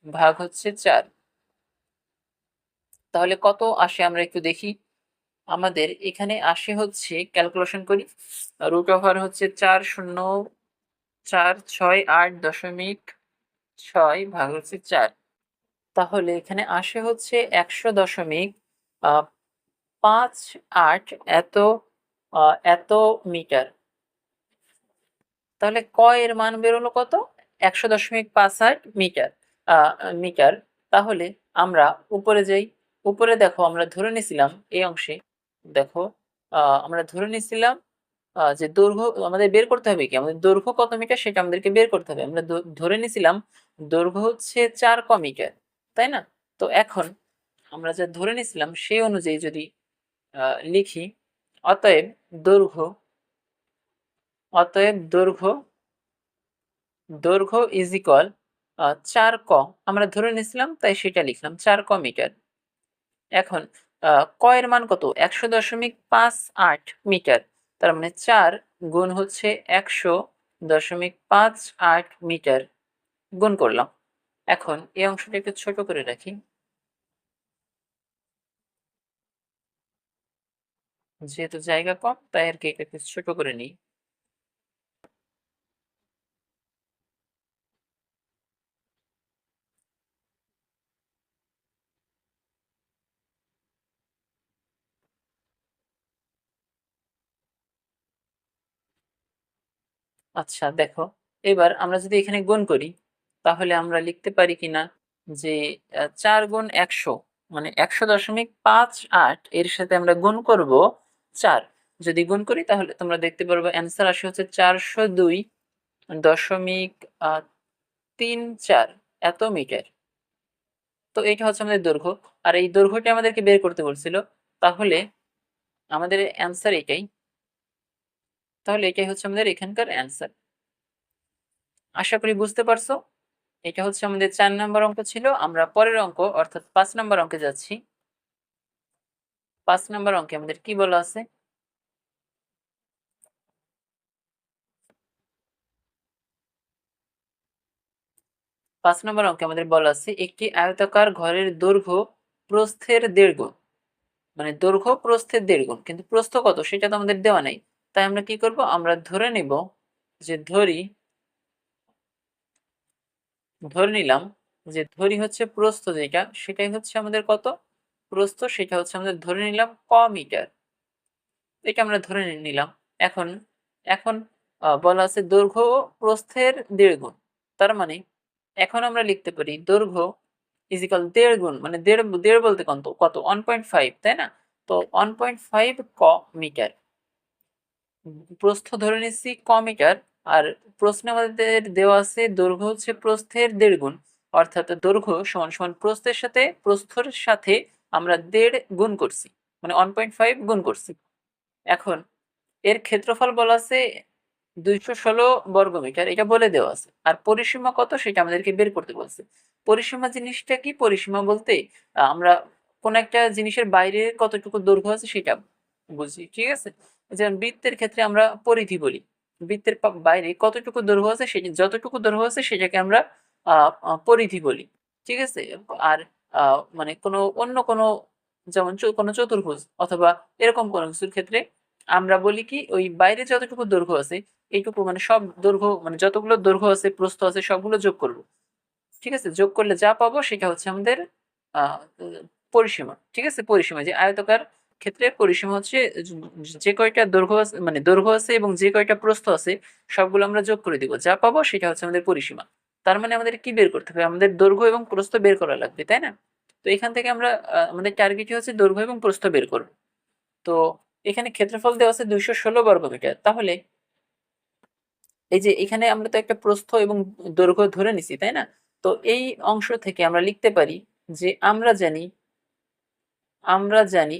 ভাগ হচ্ছে 4। তাহলে কত আসে আমরা একটু দেখি। আমাদের এখানে আসে হচ্ছে, ক্যালকুলেশন করি, রুট ওভার হচ্ছে 4046.86 ভাগ হচ্ছে 4। তাহলে এখানে আসে হচ্ছে 100.58 এত মিটার। তাহলে ক এর মান বেরোলো কত? 100.58 মিটার। তাহলে আমরা উপরে যাই, উপরে দেখো আমরা ধরে নিছিলাম এই অংশে, দেখো আমরা ধরে নিছিলাম যে দৈর্ঘ্য আমাদের বের করতে হবে কি, আমাদের দৈর্ঘ্য কত মিটার সেটা আমাদেরকে বের করতে হবে। আমরা ধরে নিছিলাম দৈর্ঘ্য হচ্ছে 4 মিটার, তাই না? তো এখন আমরা যা ধরে নিছিলাম সেই অনুযায়ী যদি লিখি, অতএব দৈর্ঘ্য অতএব দৈর্ঘ্য দৈর্ঘ্য ইজ ইকুয়াল 4 আমরা ধরে নিছিলাম তাই সেটা লিখলাম 4 মিটার। এখন ক এর মান কত, 100.58 মিটার। তার মানে 4 গুণ হচ্ছে 100.58 মিটার গুণ করলাম। এখন এই অংশটা একটু ছোট করে রাখি, যেহেতু জায়গা কম তাই আর কি এটা একটু ছোট করে নিই। আচ্ছা দেখো, এবার আমরা যদি এখানে গুণ করি তাহলে আমরা লিখতে পারি কিনা যে 4 গুণ 100 মানে 100.58 এর সাথে আমরা গুণ করব 4। যদি গুণ করি তাহলে তোমরা দেখতে পারবে অ্যান্সার আসে হচ্ছে 402.34 এত মিটার। তো এটা হচ্ছে আমাদের দৈর্ঘ্য, আর এই দৈর্ঘ্যটা আমাদেরকে বের করতে বলছিল। তাহলে আমাদের অ্যান্সার এটাই, তাহলে এটাই হচ্ছে আমাদের এখানকার অ্যান্সার। আশা করি বুঝতে পারছো। এটা হচ্ছে আমাদের 4 নম্বর অঙ্ক ছিল। আমরা পরের অঙ্ক অর্থাৎ 5 নম্বর অঙ্কে যাচ্ছি। 5 নম্বর অঙ্কে আমাদের কি বলা আছে? 5 নম্বর অঙ্কে আমাদের বলা আছে একটি আয়তাকার ঘরের দৈর্ঘ্য প্রস্থের 1.5 গুণ, মানে দৈর্ঘ্য প্রস্থের 1.5 গুণ, কিন্তু প্রস্থ কত সেটা তো আমাদের দেওয়া নাই। তাই আমরা কি করব, আমরা ধরে নিব যে ধরে নিলাম যে হচ্ছে প্রস্থ, যেটা সেটাই হচ্ছে আমাদের কত, প্রস্থ সেটা হচ্ছে আমাদের ধরে নিলাম মিটার। এটা আমরা ধরে নিলাম। এখন এখন বলা আছে দৈর্ঘ্য প্রস্থের 1.5 গুণ। তার মানে এখন আমরা লিখতে পারি দৈর্ঘ্য ইজ ইকুয়াল 1.5 গুণ, মানে 1.5 বলতে কত 1.5, তাই না? তো 1.5 মিটার। প্রস্থ ধরে নিচ্ছি মিটার, আর প্রশ্নে আমাদের দেওয়া আছে দৈর্ঘ্য হচ্ছে প্রস্থের 1.5 গুণ, অর্থাৎ দৈর্ঘ্য সমান সমান প্রস্থের সাথে আমরা 1.5 গুণ করছি, মানে 1.5 গুণ করছি। এখন এর ক্ষেত্রফল বলা আছে 216 বর্গমিটার, এটা বলে দেওয়া আছে। আর পরিসীমা কত সেটা আমাদেরকে বের করতে বলছে। পরিসীমা জিনিসটা কি, পরিসীমা বলতে আমরা কোন একটা জিনিসের বাইরে কতটুকু দৈর্ঘ্য আছে সেটা বুঝি, ঠিক আছে? যেমন বৃত্তের ক্ষেত্রে আমরা পরিধি বলি, বৃত্তের বাইরে কতটুকু দৈর্ঘ্য আছে সেটা, যতটুকু দৈর্ঘ্য আছে সেটাকে আমরা পরিধি বলি, ঠিক আছে? আর মানে কোনো অন্য কোনো, যেমন কোনো চতুর্ভুজ অথবা এরকম কোনো কিছুর ক্ষেত্রে আমরা বলি কি, ওই বাইরে যতটুকু দৈর্ঘ্য আছে এইটুকু, মানে সব দৈর্ঘ্য, মানে যতগুলো দৈর্ঘ্য আছে প্রস্থ আছে সবগুলো যোগ করব, ঠিক আছে? যোগ করলে যা পাবো সেটা হচ্ছে আমাদের পরিসীমা, ঠিক আছে? পরিসীমা, যে আয়তাকার ক্ষেত্রে পরিসীমা হচ্ছে যে কয়টা দৈর্ঘ্য আছে, মানে দৈর্ঘ্য আছে এবং যে কয়টা প্রস্থ আছে সবগুলো আমরা যোগ করে দিব, যা পাবো সেটা হচ্ছে আমাদের পরিসীমা। তার মানে আমাদের কি বের করতে হবে, আমাদের দৈর্ঘ্য এবং প্রস্থ বের করা লাগবে, তাই না? তো এখান থেকে আমরা আমাদের টার্গেটই হচ্ছে দৈর্ঘ্য এবং প্রস্থ বের করব। তো এখানে ক্ষেত্রফল দেওয়া আছে 216 বর্গমিটার। তাহলে এই যে এখানে আমরা তো একটা প্রস্থ এবং দৈর্ঘ্য ধরে নিছি, তাই না? তো এই অংশ থেকে আমরা লিখতে পারি যে আমরা জানি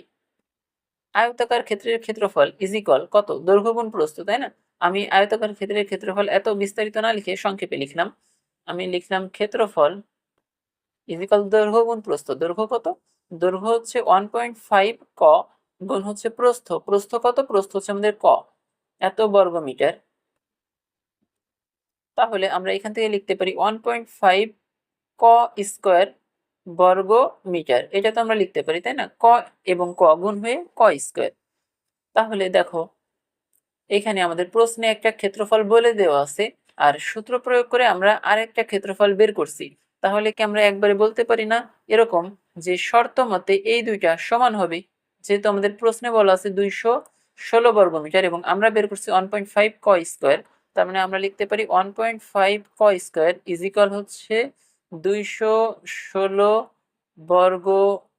আয়তাকার ক্ষেত্রের ক্ষেত্রফল ইজ ইকুয়াল কত, দৈর্ঘ্য গুণ প্রস্থ, তাই না? আমি আয়তাকার ক্ষেত্রের ক্ষেত্রফল এত বিস্তারিত না লিখে সংক্ষেপে লিখলাম। আমি লিখলাম ক্ষেত্রফল ইজ ইকুয়াল দৈর্ঘ্য গুণ প্রস্থ। দৈর্ঘ্য কত, দৈর্ঘ্য হচ্ছে 1.5 গুণ হচ্ছে প্রস্থ, প্রস্থ কত, প্রস্থ হচ্ছে আমাদের এত বর্গমিটার। তাহলে আমরা এখান থেকে লিখতে পারি 1.5 ক স্কোয়ার বর্গ মিটার, এটা তো আমরা লিখতে পারি, তাই না? এবং গুণ হয়ে স্কোয়ার। তাহলে দেখো এখানে আমাদের প্রশ্নে একটা ক্ষেত্রফল বলে দেওয়া আছে, আর সূত্র প্রয়োগ করে আমরা আরেকটা ক্ষেত্রফল বের করছি। তাহলে কি আমরা একবারে বলতে পারি না এরকম যে শর্ত মতে এই দুইটা সমান হবে? যেহেতু আমাদের প্রশ্নে বলা আছে 216 বর্গমিটার এবং আমরা বের করছি 1.5 স্কোয়ার, তার মানে আমরা লিখতে পারি 1.5 স্কোয়ার ইজ ইকুয়াল হচ্ছে 216 বর্গ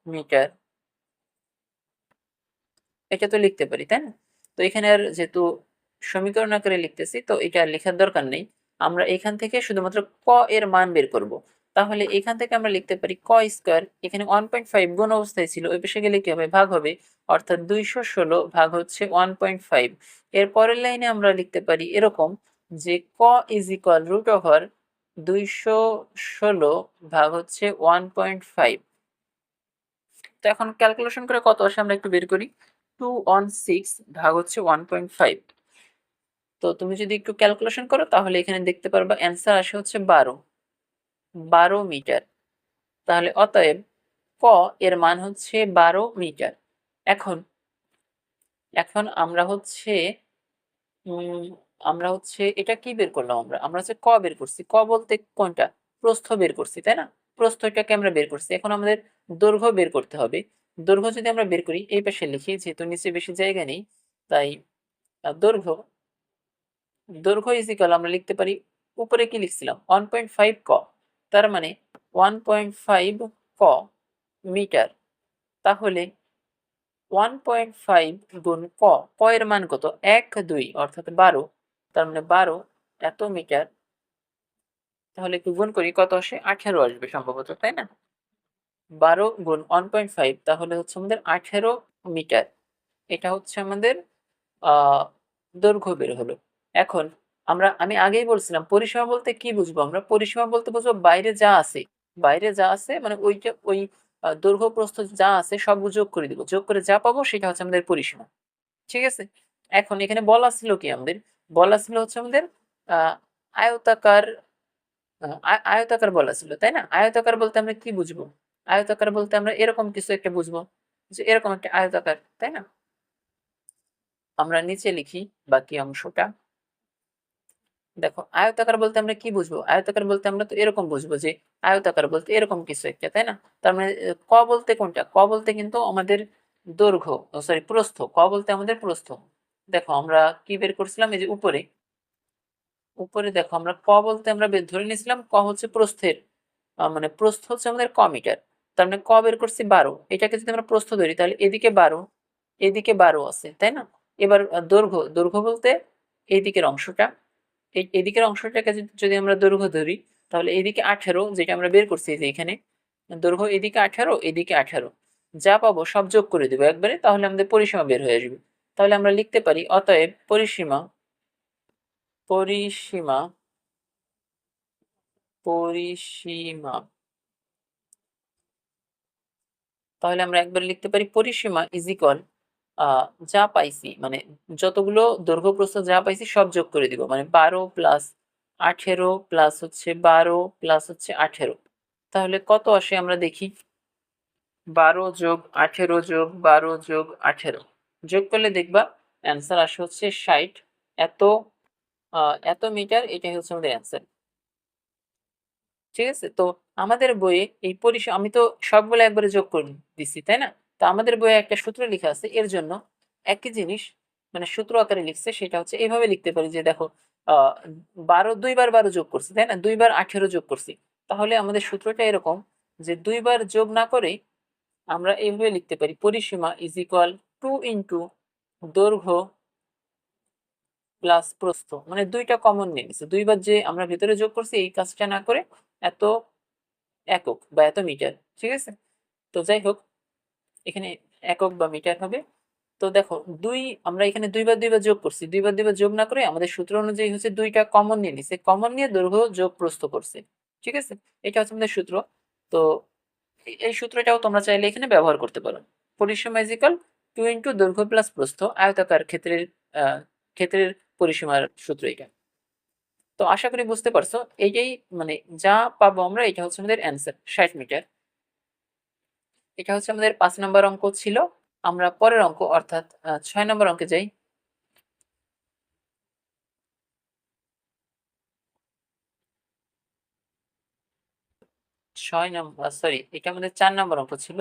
মিটার, এটা তো লিখতে পারি, তাই না? তো এখানে আর যেহেতু সমীকরণ আকারে লিখতেছি, তো এটা আর লেখার দরকার নেই। আমরা এখান থেকে শুধুমাত্র ক এর মান বের করব। তাহলে এখান থেকে আমরা লিখতে পারি ক স্কোয়ার, এখানে 1.5 গুণ অবস্থায় ছিল, ওই পাশে গেলে কি হবে, ভাগ হবে, অর্থাৎ 216 ভাগ হচ্ছে 1.5। এর পরের লাইনে আমরা লিখতে পারি এরকম যে ক ইজ ইকুয়াল রুট ওভার 216 ভাগ হচ্ছে 1.5। তো এখন ক্যালকুলেশন করে কত আসে আমরা একটু বের করি। 216 ভাগ হচ্ছে 1.5। তো তুমি যদি একটু ক্যালকুলেশন করো তাহলে এখানে দেখতে পারবা অ্যান্সার আসে হচ্ছে 12 মিটার। তাহলে অতএব ক এর মান হচ্ছে 12 মিটার। এখন এখন উম, আমরা হচ্ছে এটা কি বের করলাম, আমরা আমরা হচ্ছে ক বের করছি। ক বলতে কোনটা, প্রস্থ বের করছি, তাই না? প্রস্থটাকে আমরা বের করছি, এখন আমাদের দৈর্ঘ্য বের করতে হবে। দৈর্ঘ্য যদি আমরা বের করি, এই পাশে লিখি, যেহেতু নিচে বেশি জায়গা নেই, তাই দৈর্ঘ্য দৈর্ঘ্য ইজ ইকুয়াল আমরা লিখতে পারি, উপরে কি লিখছিলাম 1.5 ক, তার মানে 1.5 ক মিটার। তাহলে 1.5 গুণ ক, ক এর মান কত, 1 2 অর্থাৎ 12, তার মানে 12 এত মিটার। তাহলে একটু গুণ করি, কত আসে, 18 আসবে সম্ভবত, তাই না? 12 গুণ 1.5 তাহলে হচ্ছে আমাদের 18 মিটার। এটা হচ্ছে আমাদের দৈর্ঘ্য বের হলো। এখন আমি আগেই বলছিলাম পরিসীমা বলতে কি বুঝবো, আমরা পরিসীমা বলতে বুঝবো বাইরে যা আছে, বাইরে যা আছে মানে ওইটা ওই দৈর্ঘ্য প্রস্থ যা আছে সব যোগ করে দিব, যোগ করে যা পাবো সেটা হচ্ছে আমাদের পরিসীমা। ঠিক আছে? এখন এখানে বলা ছিল কি আমাদের, বলা ছিল হচ্ছে আমাদের আহ আয়তাকার, আয়তাকার বলা ছিল, তাই না? আয়তাকার বলতে আমরা কি বুঝবো, আয়তাকার বলতে আমরা এরকম কিছু একটা বুঝবো, যে এরকম একটা আয়তাকার, তাই না? আমরা নিচে লিখি বাকি অংশটা। দেখো আয়তাকার বলতে আমরা কি বুঝবো, আয়তাকার বলতে আমরা তো এরকম বুঝবো যে আয়তাকার বলতে এরকম কিছু একটা, তাই না? তার মানে ক বলতে কোনটা, ক বলতে কিন্তু আমাদের দৈর্ঘ্য, সরি প্রস্থ, ক বলতে আমাদের প্রস্থ। দেখো আমরা কি বের করছিলাম, এই যে উপরে, উপরে দেখো আমরা ক বলতে আমরা ধরে নিয়েছিলাম ক হচ্ছে প্রস্থের, মানে প্রস্থ হচ্ছে আমাদের ক মিটার। তার মানে ক বের করছি 12, এটাকে যদি আমরা প্রস্থ ধরি তাহলে এদিকে 12, এদিকে 12 আছে, তাই না? এবার দৈর্ঘ্য, দৈর্ঘ্য বলতে এই দিকের অংশটা, এদিকের অংশটাকে যদি আমরা দৈর্ঘ্য ধরি তাহলে এদিকে 18, যেটা আমরা বের করছি যে এখানে দৈর্ঘ্য এদিকে 18, এদিকে 18, যা পাবো সব যোগ করে দেবো একবারে, তাহলে আমাদের পরিসীমা বের হয়ে আসবে। তাহলে আমরা লিখতে পারি অতএব পরিসীমা, পরিসীমা পরিসীমা তাহলে আমরা একবার লিখতে পারি পরিসীমা ইজ ইকুয়াল যা পাইছি মানে যতগুলো দৈর্ঘ্য প্রস্থ যা পাইছি সব যোগ করে দিব, মানে 12 প্লাস 18 প্লাস হচ্ছে 12 প্লাস হচ্ছে 18। তাহলে কত আসে আমরা দেখি, 12 যোগ 18 যোগ 12 যোগ 18 যোগ করলে দেখবা অ্যান্সার আসে হচ্ছে 60। এত এত মিটার, এটাই হচ্ছে আমাদের অ্যান্সার। ঠিক আছে? তো আমাদের বইয়ে এই পরিসীমা আমি তো সবগুলো একবারে যোগ করে দিচ্ছি, তাই না? তো আমাদের বইয়ে একটা সূত্র লেখা আছে এর জন্য, একই জিনিস মানে সূত্র আকারে লিখছে, সেটা হচ্ছে এইভাবে লিখতে পারি যে দেখো 12 দুইবার 12 যোগ করছি, তাই না? দুইবার 18 যোগ করছি। তাহলে আমাদের সূত্রটা এরকম যে দুইবার যোগ না করে আমরা এইভাবে লিখতে পারি পরিসীমা ইজ ইকুয়াল 2 ইন্টু দৈর্ঘ্য প্লাস প্রস্থ, মানে দুইটা কমন নিয়ে নিচ্ছে, দুইবার যে আমরা ভেতরে যোগ করছি এই কাজটা না করে এত একক বা এত মিটার। ঠিক আছে? তো যাই হোক, এখানে একক বা মিটার হবে। তো দেখো আমরা এখানে দুইবার দুইবার যোগ করছি, দুইবার দুইবার যোগ না করে আমাদের সূত্র অনুযায়ী হচ্ছে দুইটা কমন নিয়ে নিছে, কমন নিয়ে দৈর্ঘ্য যোগ প্রস্থ করছে। ঠিক আছে? এটা হচ্ছে আমাদের সূত্র। তো এই সূত্রটাও তোমরা চাইলে এখানে ব্যবহার করতে পারো। পরিসীমা ইজ ইকুয়াল 2 ইন্টু দৈর্ঘ্য প্লাস প্রস্থ, আয়তাকার ক্ষেত্রের ক্ষেত্রের পরিসীমার সূত্র এটা। তো আশা করি বুঝতে পারছো, এইটাই মানে যা পাবো আমরা এটা হচ্ছে আমাদের অ্যান্সার 60 মিটার। এটা হচ্ছে আমাদের 5 নম্বর অঙ্ক ছিল। আমরা পরের অঙ্ক অর্থাৎ 6 নম্বর অঙ্কে যাই। 6 নম্বর, সরি এটা আমাদের 4 নম্বর অঙ্ক ছিল।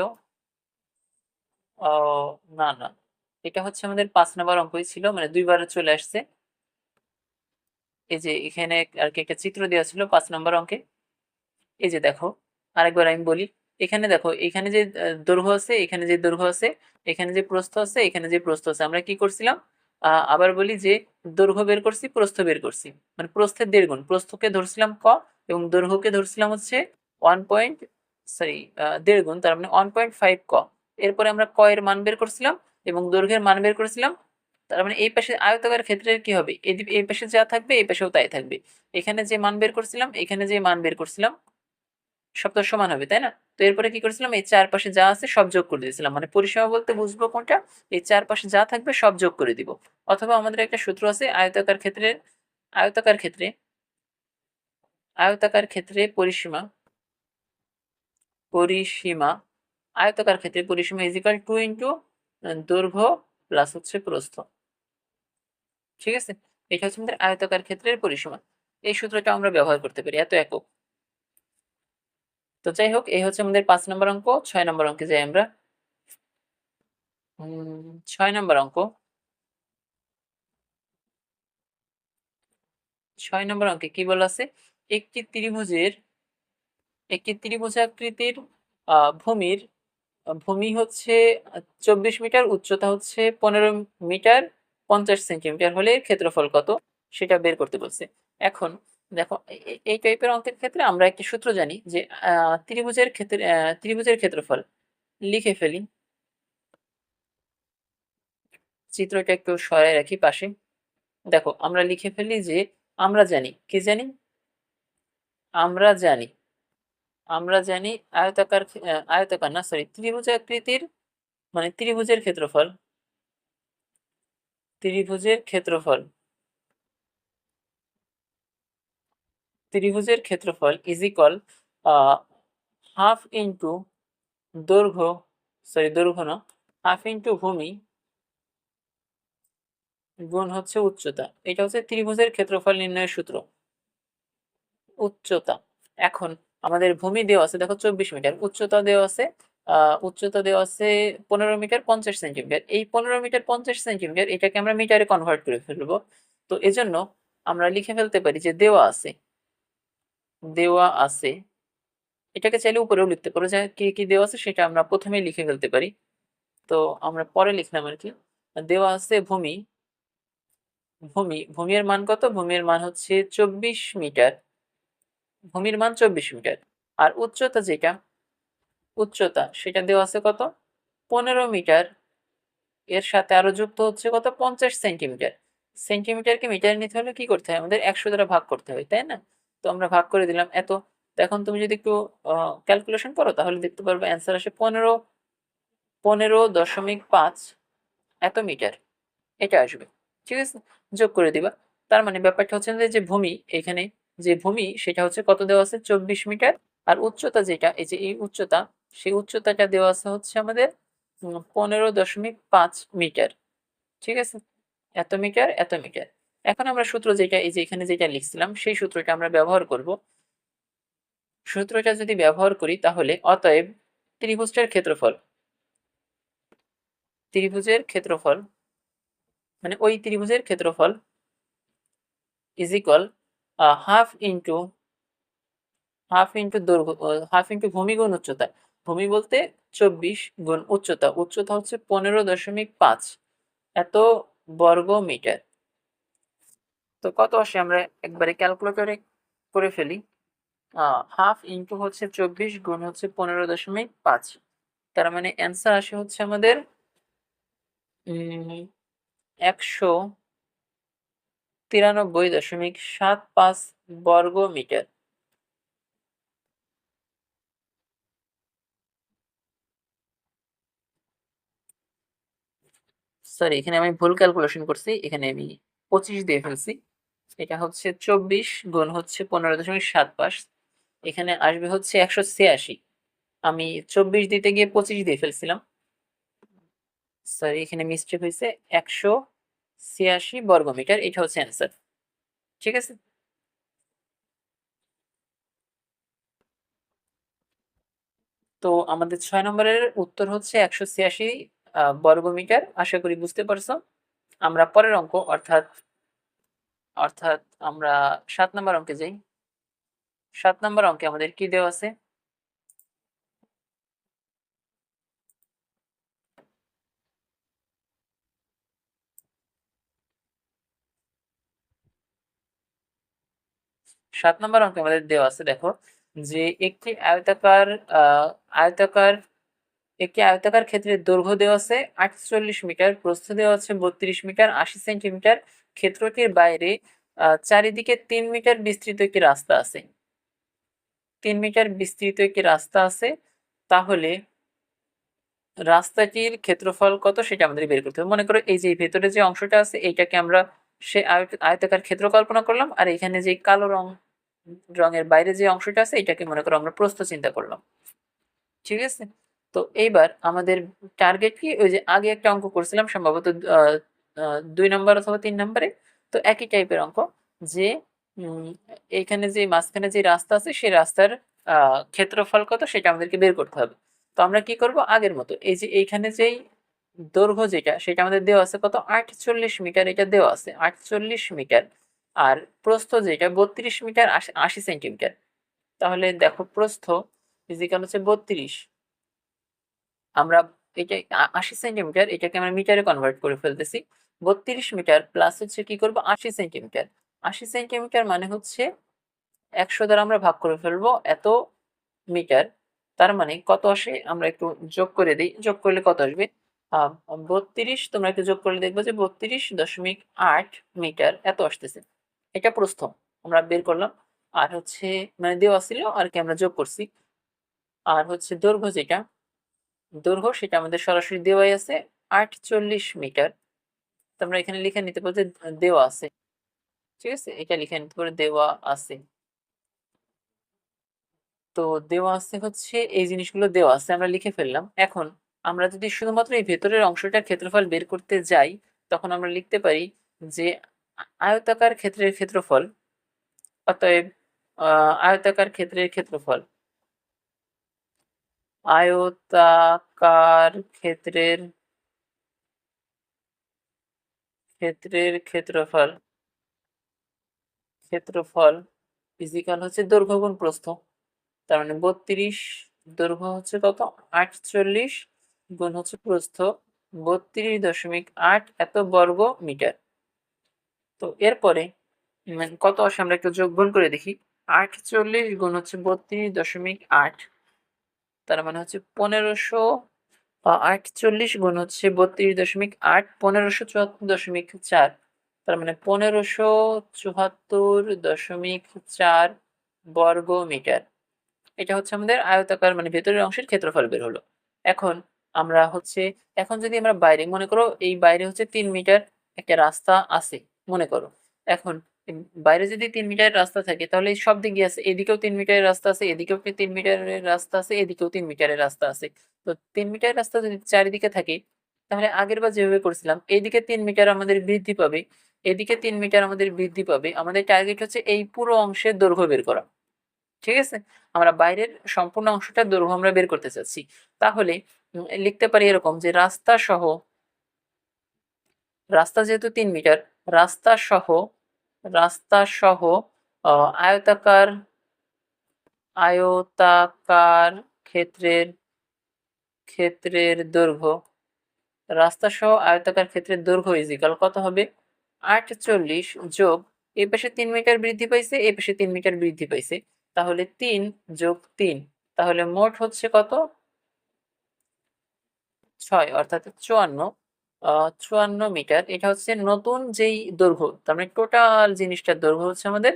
ও না না, এটা হচ্ছে আমাদের 5 নম্বর অঙ্কই ছিল, মানে দুইবার চলে আসছে। এই যে এখানে আর কি একটা চিত্র দেওয়া ছিল 5 নম্বর অঙ্কে। এই যে দেখো, আরেকবার আমি বলি, এখানে দেখো, এখানে যে দৈর্ঘ্য আছে, এখানে যে দৈর্ঘ্য আছে, এখানে যে প্রস্থ আছে, এখানে যে প্রস্থ আছে, আমরা কি করছিলাম, আবার বলি যে দৈর্ঘ্য বের করছি, প্রস্থ বের করছি, মানে প্রস্থের 1.5 গুণ, প্রস্থকে ধরছিলাম ক এবং দৈর্ঘ্যকে ধরছিলাম হচ্ছে 1.5 গুণ, তার মানে 1.5 ক। এরপরে আমরা ক এর মান বের করছিলাম এবং দৈর্ঘ্যের মান বের করেছিলাম। তার মানে এই পাশে আয়তাকার ক্ষেত্রে কি হবে, এই পাশে যা থাকবে এই পাশেও তাই থাকবে। এখানে যে মান বের করছিলাম, এখানে যে মান বের করছিলাম, সব তো সমান হবে, তাই না? তো এরপরে কি করেছিলাম, এই চারপাশে যা আছে সব যোগ করে দিয়েছিলাম, মানে পরিসীমা বলতে বুঝবো কোনটা, এই চারপাশে যা থাকবে সব যোগ করে দিব। অথবা আমাদের একটা সূত্র আছে আয়তাকার ক্ষেত্রে আয়তাকার ক্ষেত্রে পরিসীমা পরিসীমা আয়তাকার ক্ষেত্রে পরিসীমা ইজিক্যাল 2 ইন্টু দৈর্ঘ্য প্লাস হচ্ছে প্রস্থ। ঠিক আছে, এটা হচ্ছে আমাদের আয়তাকার ক্ষেত্রের পরিসীমা। এই সূত্রটা আমরা ব্যবহার করতে পারি, এত একক। তো যাই হোক, এই হচ্ছে আমাদের 5 নম্বর অঙ্ক। 6 নম্বর অঙ্কে যাই আমরা। 6 নম্বর অঙ্ক। 6 নম্বর অঙ্কে কি বলা আছে, একটি ত্রিভুজাকৃতির ভূমির ভূমি হচ্ছে 24 মিটার, উচ্চতা হচ্ছে 15 মিটার 50 সেন্টিমিটার হলে এর ক্ষেত্রফল কত, সেটা বের করতে বলছে। এখন দেখো, এই টাইপের অঙ্কের ক্ষেত্রে আমরা একটি সূত্র জানি যে ত্রিভুজের ক্ষেত্রফল লিখে ফেলি। চিত্রটা একটু সরাই রাখি পাশে। দেখো, আমরা লিখে ফেলি যে আমরা জানি, কি জানি, আমরা জানি আমরা জানি আয়তাকার না, সরি, ত্রিভুজাকৃতির, মানে ত্রিভুজের ক্ষেত্রফল ইজ ইকুয়াল হাফ ইন্টু দৈর্ঘ্য না, হাফ ইন্টু ভূমি গুণ হচ্ছে উচ্চতা। এটা হচ্ছে ত্রিভুজের ক্ষেত্রফল নির্ণয়ের সূত্র, উচ্চতা। এখন আমাদের ভূমি দেওয়া আছে দেখো 24 মিটার, উচ্চতা দেওয়া আছে 15 মিটার 50 সেন্টিমিটার। এই 15 মিটার 50 সেন্টিমিটার এটাকে আমরা মিটারে কনভার্ট করে ফেলবো। তো এজন্য আমরা লিখে ফেলতে পারি যে দেওয়া আছে। এটাকে চাইলে উপরেও লিখতে পারো, যে কি কি দেওয়া আছে সেটা আমরা প্রথমেই লিখে ফেলতে পারি। তো আমরা পরে লিখলাম আর কি। দেওয়া আছে ভূমির মান কত, ভূমির মান হচ্ছে 24 মিটার, ভূমির মান 24 মিটার। আর উচ্চতা সেটা দেওয়া আছে কত, 15 মিটার, এর সাথে আরো যুক্ত হচ্ছে কত, 50 সেন্টিমিটার। সেন্টিমিটারকে মিটারে নিতে হলে কি করতে হয়, আমাদের 100 দ্বারা ভাগ করতে হয়, তাই না? তো আমরা ভাগ করে দিলাম এত। তো এখন তুমি যদি একটু ক্যালকুলেশন করো তাহলে দেখতে পারবে অ্যান্সার আসে 15.5 এত মিটার, এটা আসবে। ঠিক আছে, যোগ করে দিবা। তার মানে ব্যাপারটা হচ্ছে যে ভূমি, এখানে যে ভূমি সেটা হচ্ছে কত দেওয়া আছে, 24 মিটার। আর উচ্চতা যেটা, এই যে এই উচ্চতা, সেই উচ্চতাটা দেওয়া আছে হচ্ছে আমাদের 15.5 মিটার। ঠিক আছে, এত মিটার এত মিটার। এখন আমরা সূত্র যেটা, এই যে এখানে যেটা লিখছিলাম, সেই সূত্রটা আমরা ব্যবহার করব। সূত্রটা যদি ব্যবহার করি তাহলে অতএব ত্রিভুজটার ক্ষেত্রফল ত্রিভুজের ক্ষেত্রফল মানে ওই ত্রিভুজের ক্ষেত্রফল ইজ ইকুয়াল হাফ ইন্টু দৈর্ঘ্য, হাফ ইন্টু ভূমি গুণ উচ্চতা। ভূমি বলতে 24 গুণ উচ্চতা হচ্ছে 15.5 এত বর্গ মিটার। তো কত আসে আমরা একবারে ক্যালকুলেটরে করে ফেলি। হাফ ইন্টু হচ্ছে 24 গুণ হচ্ছে 15.5, তার মানে অ্যান্সার আসে হচ্ছে আমাদের 193.75 বর্গ মিটার। সরি, এখানে আমি ভুল ক্যালকুলেশন করছি, এখানে আমি 25 দিয়ে ফেলছি। এটা হচ্ছে 24 গুণ হচ্ছে 15.75, এখানে আসবে হচ্ছে 186। আমি 24 দিতে গিয়ে 25 দিয়ে ফেলছিলাম, সরি এখানে মিস্টেক হয়েছে। 186 বর্গ মিটার, এটা হচ্ছে অ্যান্সার। ঠিক আছে, তো আমাদের 6 নম্বরের উত্তর হচ্ছে 186 বর্গ মিটার। আশা করি বুঝতে পারছো। আমরা পরের অঙ্ক অর্থাৎ অর্থাৎ আমরা 7 নম্বর অঙ্কে যাই। 7 নম্বর অঙ্কে আমাদের কি দেওয়া আছে, 7 নম্বর অঙ্কে আমাদের দেওয়া আছে, দেখো যে একটি আয়তাকার আয়তাকার একটি আয়তাকার ক্ষেত্রের দৈর্ঘ্য দেওয়া আছে 48 মিটার, প্রস্থ দেওয়া আছে 32 মিটার, 80 সেন্টিমিটার। ক্ষেত্রটির বাইরে চারিদিকে 3 মিটার বিস্তৃত একটি রাস্তা আছে। 3 মিটার বিস্তৃত একটি রাস্তা আছে, তাহলে রাস্তাটির ক্ষেত্রফল কত সেটা আমাদের বের করতে হবে। মনে করো এই যে ভেতরে যে অংশটা আছে এইটাকে আমরা সে আয়তাকার ক্ষেত্র কল্পনা করলাম, আর এখানে যে কালো রঙের বাইরে যে অংশটা আছে এটাকে মনে করো আমরা প্রস্থ চিন্তা করলাম। ঠিক আছে, তো এইবার আমাদের টার্গেট কি, ওই যে আগে একটা অঙ্ক করছিলাম সম্ভবত 2 নম্বর অথবা 3 নম্বরে, তো একই টাইপের অঙ্ক, যে এইখানে যে মাঝখানে যে রাস্তা আছে সেই রাস্তার ক্ষেত্রফল কত সেটা আমাদেরকে বের করতে হবে। তো আমরা কি করব, আগের মতো এই যে এইখানে যেই দৈর্ঘ্য যেটা সেটা আমাদের দেওয়া আছে কত, 48 মিটার, এটা দেওয়া আছে 48 মিটার, আর প্রস্থ যেটা 32 মিটার 80 সেন্টিমিটার। তাহলে দেখো প্রস্থ ফিজিক্যাল হচ্ছে 32, আমরা এটা 80 সেন্টিমিটার, এটাকে আমরা মিটারে কনভার্ট করে ফেলতেছি। 32 মিটার প্লাস হচ্ছে কি করব 80 সেন্টিমিটার। 80 সেন্টিমিটার মানে হচ্ছে 100 দ্বারা আমরা ভাগ করে ফেলবো এত মিটার। তার মানে কত আসে আমরা একটু যোগ করে দিই, যোগ করলে কত আসবে, 32 তোমরা একটু যোগ করলে দেখবো যে 32.8 মিটার এত আসতেছে। এটা প্রস্থ আমরা বের করলাম, আর হচ্ছে মানে দেওয়া ছিল আর কি আমরা যোগ করছি। আর হচ্ছে দৈর্ঘ্য যেটা, দৈর্ঘ্য সেটা আমাদের সরাসরি দেওয়াই আছে 48 মিটার। তো আমরা এখানে লিখে নিতে পারি যে দেওয়া আছে। ঠিক আছে, এটা লিখে নিতে পারি দেওয়া আছে। তো দেওয়া আছে হচ্ছে এই জিনিসগুলো দেওয়া আছে আমরা লিখে ফেললাম। এখন আমরা যদি শুধুমাত্র এই ভেতরের অংশটার ক্ষেত্রফল বের করতে যাই, তখন আমরা লিখতে পারি যে আয়তাকার ক্ষেত্রের ক্ষেত্রফল, অতএব আয়তাকার ক্ষেত্রের ক্ষেত্রফল, আয়তাকার ক্ষেত্রের ক্ষেত্রফল ক্ষেত্রফল ফিজিক্যাল হচ্ছে দৈর্ঘ্য গুণ প্রস্থ। তার মানে 32 দৈর্ঘ্য হচ্ছে কত 48 গুণ হচ্ছে প্রস্থ 32.8 এত বর্গ মিটার। তো এরপরে কত আসে আমরা একটু যোগ গুণ করে দেখি। 48 গুণ হচ্ছে 32.8, তার মানে হচ্ছে 1500, 48 গুণ হচ্ছে 32.8, 1574.4, তার মানে 1574.4 বর্গ মিটার। এটা হচ্ছে আমাদের আয়তাকার মানে ভেতরের অংশের ক্ষেত্রফল বের হলো। এখন আমরা হচ্ছে, এখন যদি আমরা বাইরে মনে করো এই বাইরে হচ্ছে 3 মিটার একটা রাস্তা আছে মনে করো। এখন বাইরে যদি 3 মিটারের রাস্তা থাকে তাহলে সব দিকে আছে, এদিকেও 3 মিটারের রাস্তা আছে, এদিকেও 3 মিটারের রাস্তা আছে, এদিকেও 3 মিটারের রাস্তা আছে। তো 3 মিটারের রাস্তা যদি চারিদিকে থাকে তাহলে আগের বার যেভাবে করছিলাম এইদিকে 3 মিটার আমাদের বৃদ্ধি পাবে, এদিকে 3 মিটার আমাদের বৃদ্ধি পাবে। আমাদের টার্গেট হচ্ছে এই পুরো অংশের দৈর্ঘ্য বের করা। ঠিক আছে, আমরা বাইরের সম্পূর্ণ অংশটার দৈর্ঘ্য আমরা বের করতে চাচ্ছি। তাহলে লিখতে পারি এরকম যে রাস্তা যেহেতু 3 মিটার, রাস্তা সহ আয়তাকার আয়তাকার ক্ষেত্রের ক্ষেত্রের দৈর্ঘ্য, রাস্তা সহ আয়তাকার ক্ষেত্রের দৈর্ঘ্য ইজিক্যাল কত হবে 48 যোগ এই পাশে 3 মিটার বৃদ্ধি পাইছে, এই পাশে 3 মিটার বৃদ্ধি পাইছে, তাহলে 3 যোগ 3, তাহলে মোট হচ্ছে কত 6 অর্থাৎ 54 মিটার। এটা হচ্ছে নতুন যেই দৈর্ঘ্য, তার মানে টোটাল জিনিসটার দৈর্ঘ্য হচ্ছে আমাদের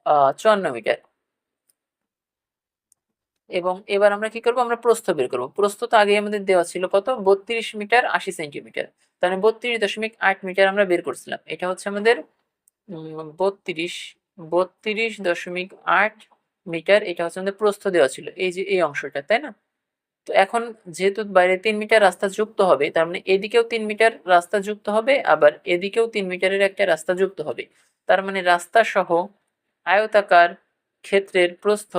54 মিটার। এবং এবার আমরা কি করব, আমরা প্রস্থ বের করব। প্রস্থ তো আগে আমাদের দেওয়া ছিল কত 32 মিটার 80 সেন্টিমিটার, তাহলে 32.8 মিটার আমরা বের করছিলাম। এটা হচ্ছে আমাদের 32.8 মিটার, এটা হচ্ছে আমাদের প্রস্থ দেওয়া ছিল এই যে এই অংশটা, তাই না? তো এখন যেহেতু বাইরে 3 মিটার রাস্তা যুক্ত হবে, তার মানে এদিকেও 3 মিটার রাস্তা যুক্ত হবে, আবার এদিকেও 3 মিটারের একটা রাস্তা যুক্ত হবে। তার মানে রাস্তা সহ আয়তাকার ক্ষেত্রের প্রস্থ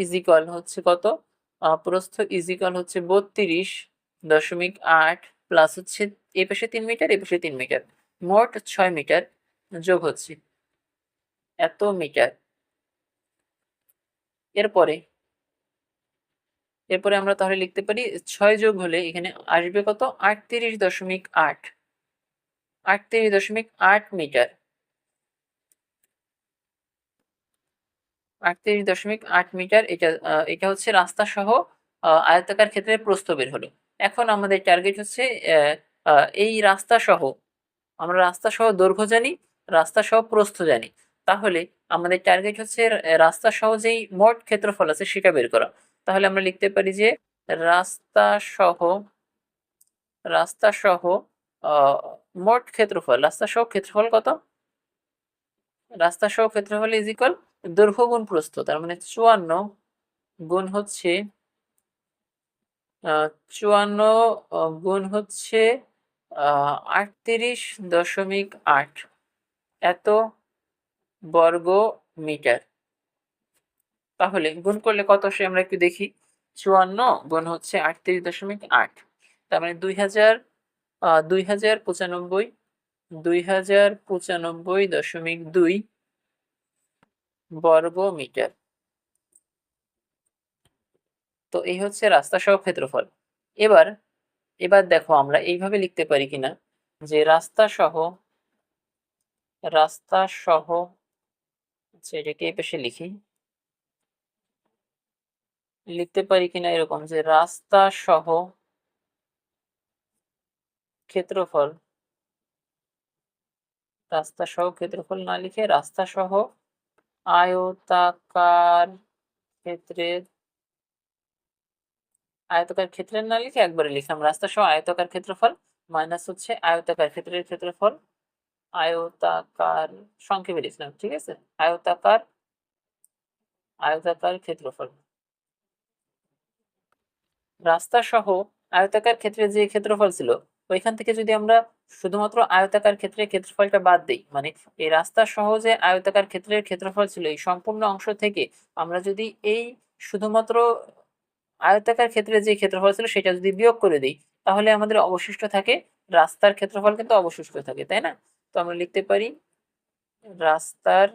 ইজিক্যাল হচ্ছে কত, প্রস্থ ইজিক্যাল হচ্ছে 32.8 প্লাস হচ্ছে এ পাশে 3 মিটার এ পাশে 3 মিটার, মোট 6 মিটার যোগ হচ্ছে এত মিটার। এরপরে এরপরে আমরা তাহলে লিখতে পারি 6 যোগ হলে এখানে আসবে কত 38.8 মিটার। 38.8 মিটার। এটা হচ্ছে রাস্তা সহ আয়তাকার ক্ষেত্রের প্রস্থ বের হলো। এখন আমাদের টার্গেট হচ্ছে এই রাস্তা সহ, আমরা রাস্তা সহ দৈর্ঘ্য জানি, রাস্তা সহ প্রস্থ জানি। তাহলে আমাদের টার্গেট হচ্ছে রাস্তা সহ যেই মোট ক্ষেত্রফল আছে সেটা বের করা। তাহলে আমরা লিখতে পারি যে রাস্তা সহ রাস্তা সহ মোট ক্ষেত্রফল, রাস্তা সহ ক্ষেত্রফল কত? রাস্তা সহ ক্ষেত্রফল ইজ ইকুয়াল দৈর্ঘ্য গুণ প্রস্থ। তার মানে 54 গুণ হচ্ছে 38.8 এত বর্গ মিটার। তাহলে গুণ করলে কত আসে আমরা একটু দেখি। 54 গুণ হচ্ছে 38.8, তার মানে 2095.2 বর্গ মিটার। তো এই হচ্ছে রাস্তা সহ ক্ষেত্রফল। এবার এবার দেখো আমরা এইভাবে লিখতে পারি কিনা যে রাস্তা সহ এটাকে এই পাশে লিখতে পারি কিনা এরকম যে রাস্তা সহ ক্ষেত্রফল, রাস্তা সহ ক্ষেত্রফল না লিখে রাস্তা সহ আয়তাকার ক্ষেত্রের, আয়তাকার ক্ষেত্রের না লিখে একবারে লিখলাম রাস্তা সহ আয়তাকার ক্ষেত্রফল মাইনাস হচ্ছে আয়তাকার ক্ষেত্রের ক্ষেত্রফল, আয়তাকার সংক্ষেপে লিখলাম, ঠিক আছে, আয়তাকার ক্ষেত্রফল। রাস্তা সহ আয়তাকার ক্ষেত্রের যে ক্ষেত্রফল ছিল ওইখান থেকে যদি আমরা শুধুমাত্র আয়তাকার ক্ষেত্রের ক্ষেত্রফলটা বাদ দিই, মানে এই রাস্তা সহ যে আয়তাকার ক্ষেত্রের ক্ষেত্রফল ছিল এই সম্পূর্ণ অংশ থেকে আমরা যদি এই শুধুমাত্র আয়তাকার ক্ষেত্রে যে ক্ষেত্রফল ছিল সেটা যদি বিয়োগ করে দিই তাহলে আমাদের অবশিষ্ট থাকে রাস্তার ক্ষেত্রফল, কিন্তু অবশিষ্ট থাকে, তাই না? তো আমরা লিখতে পারি রাস্তার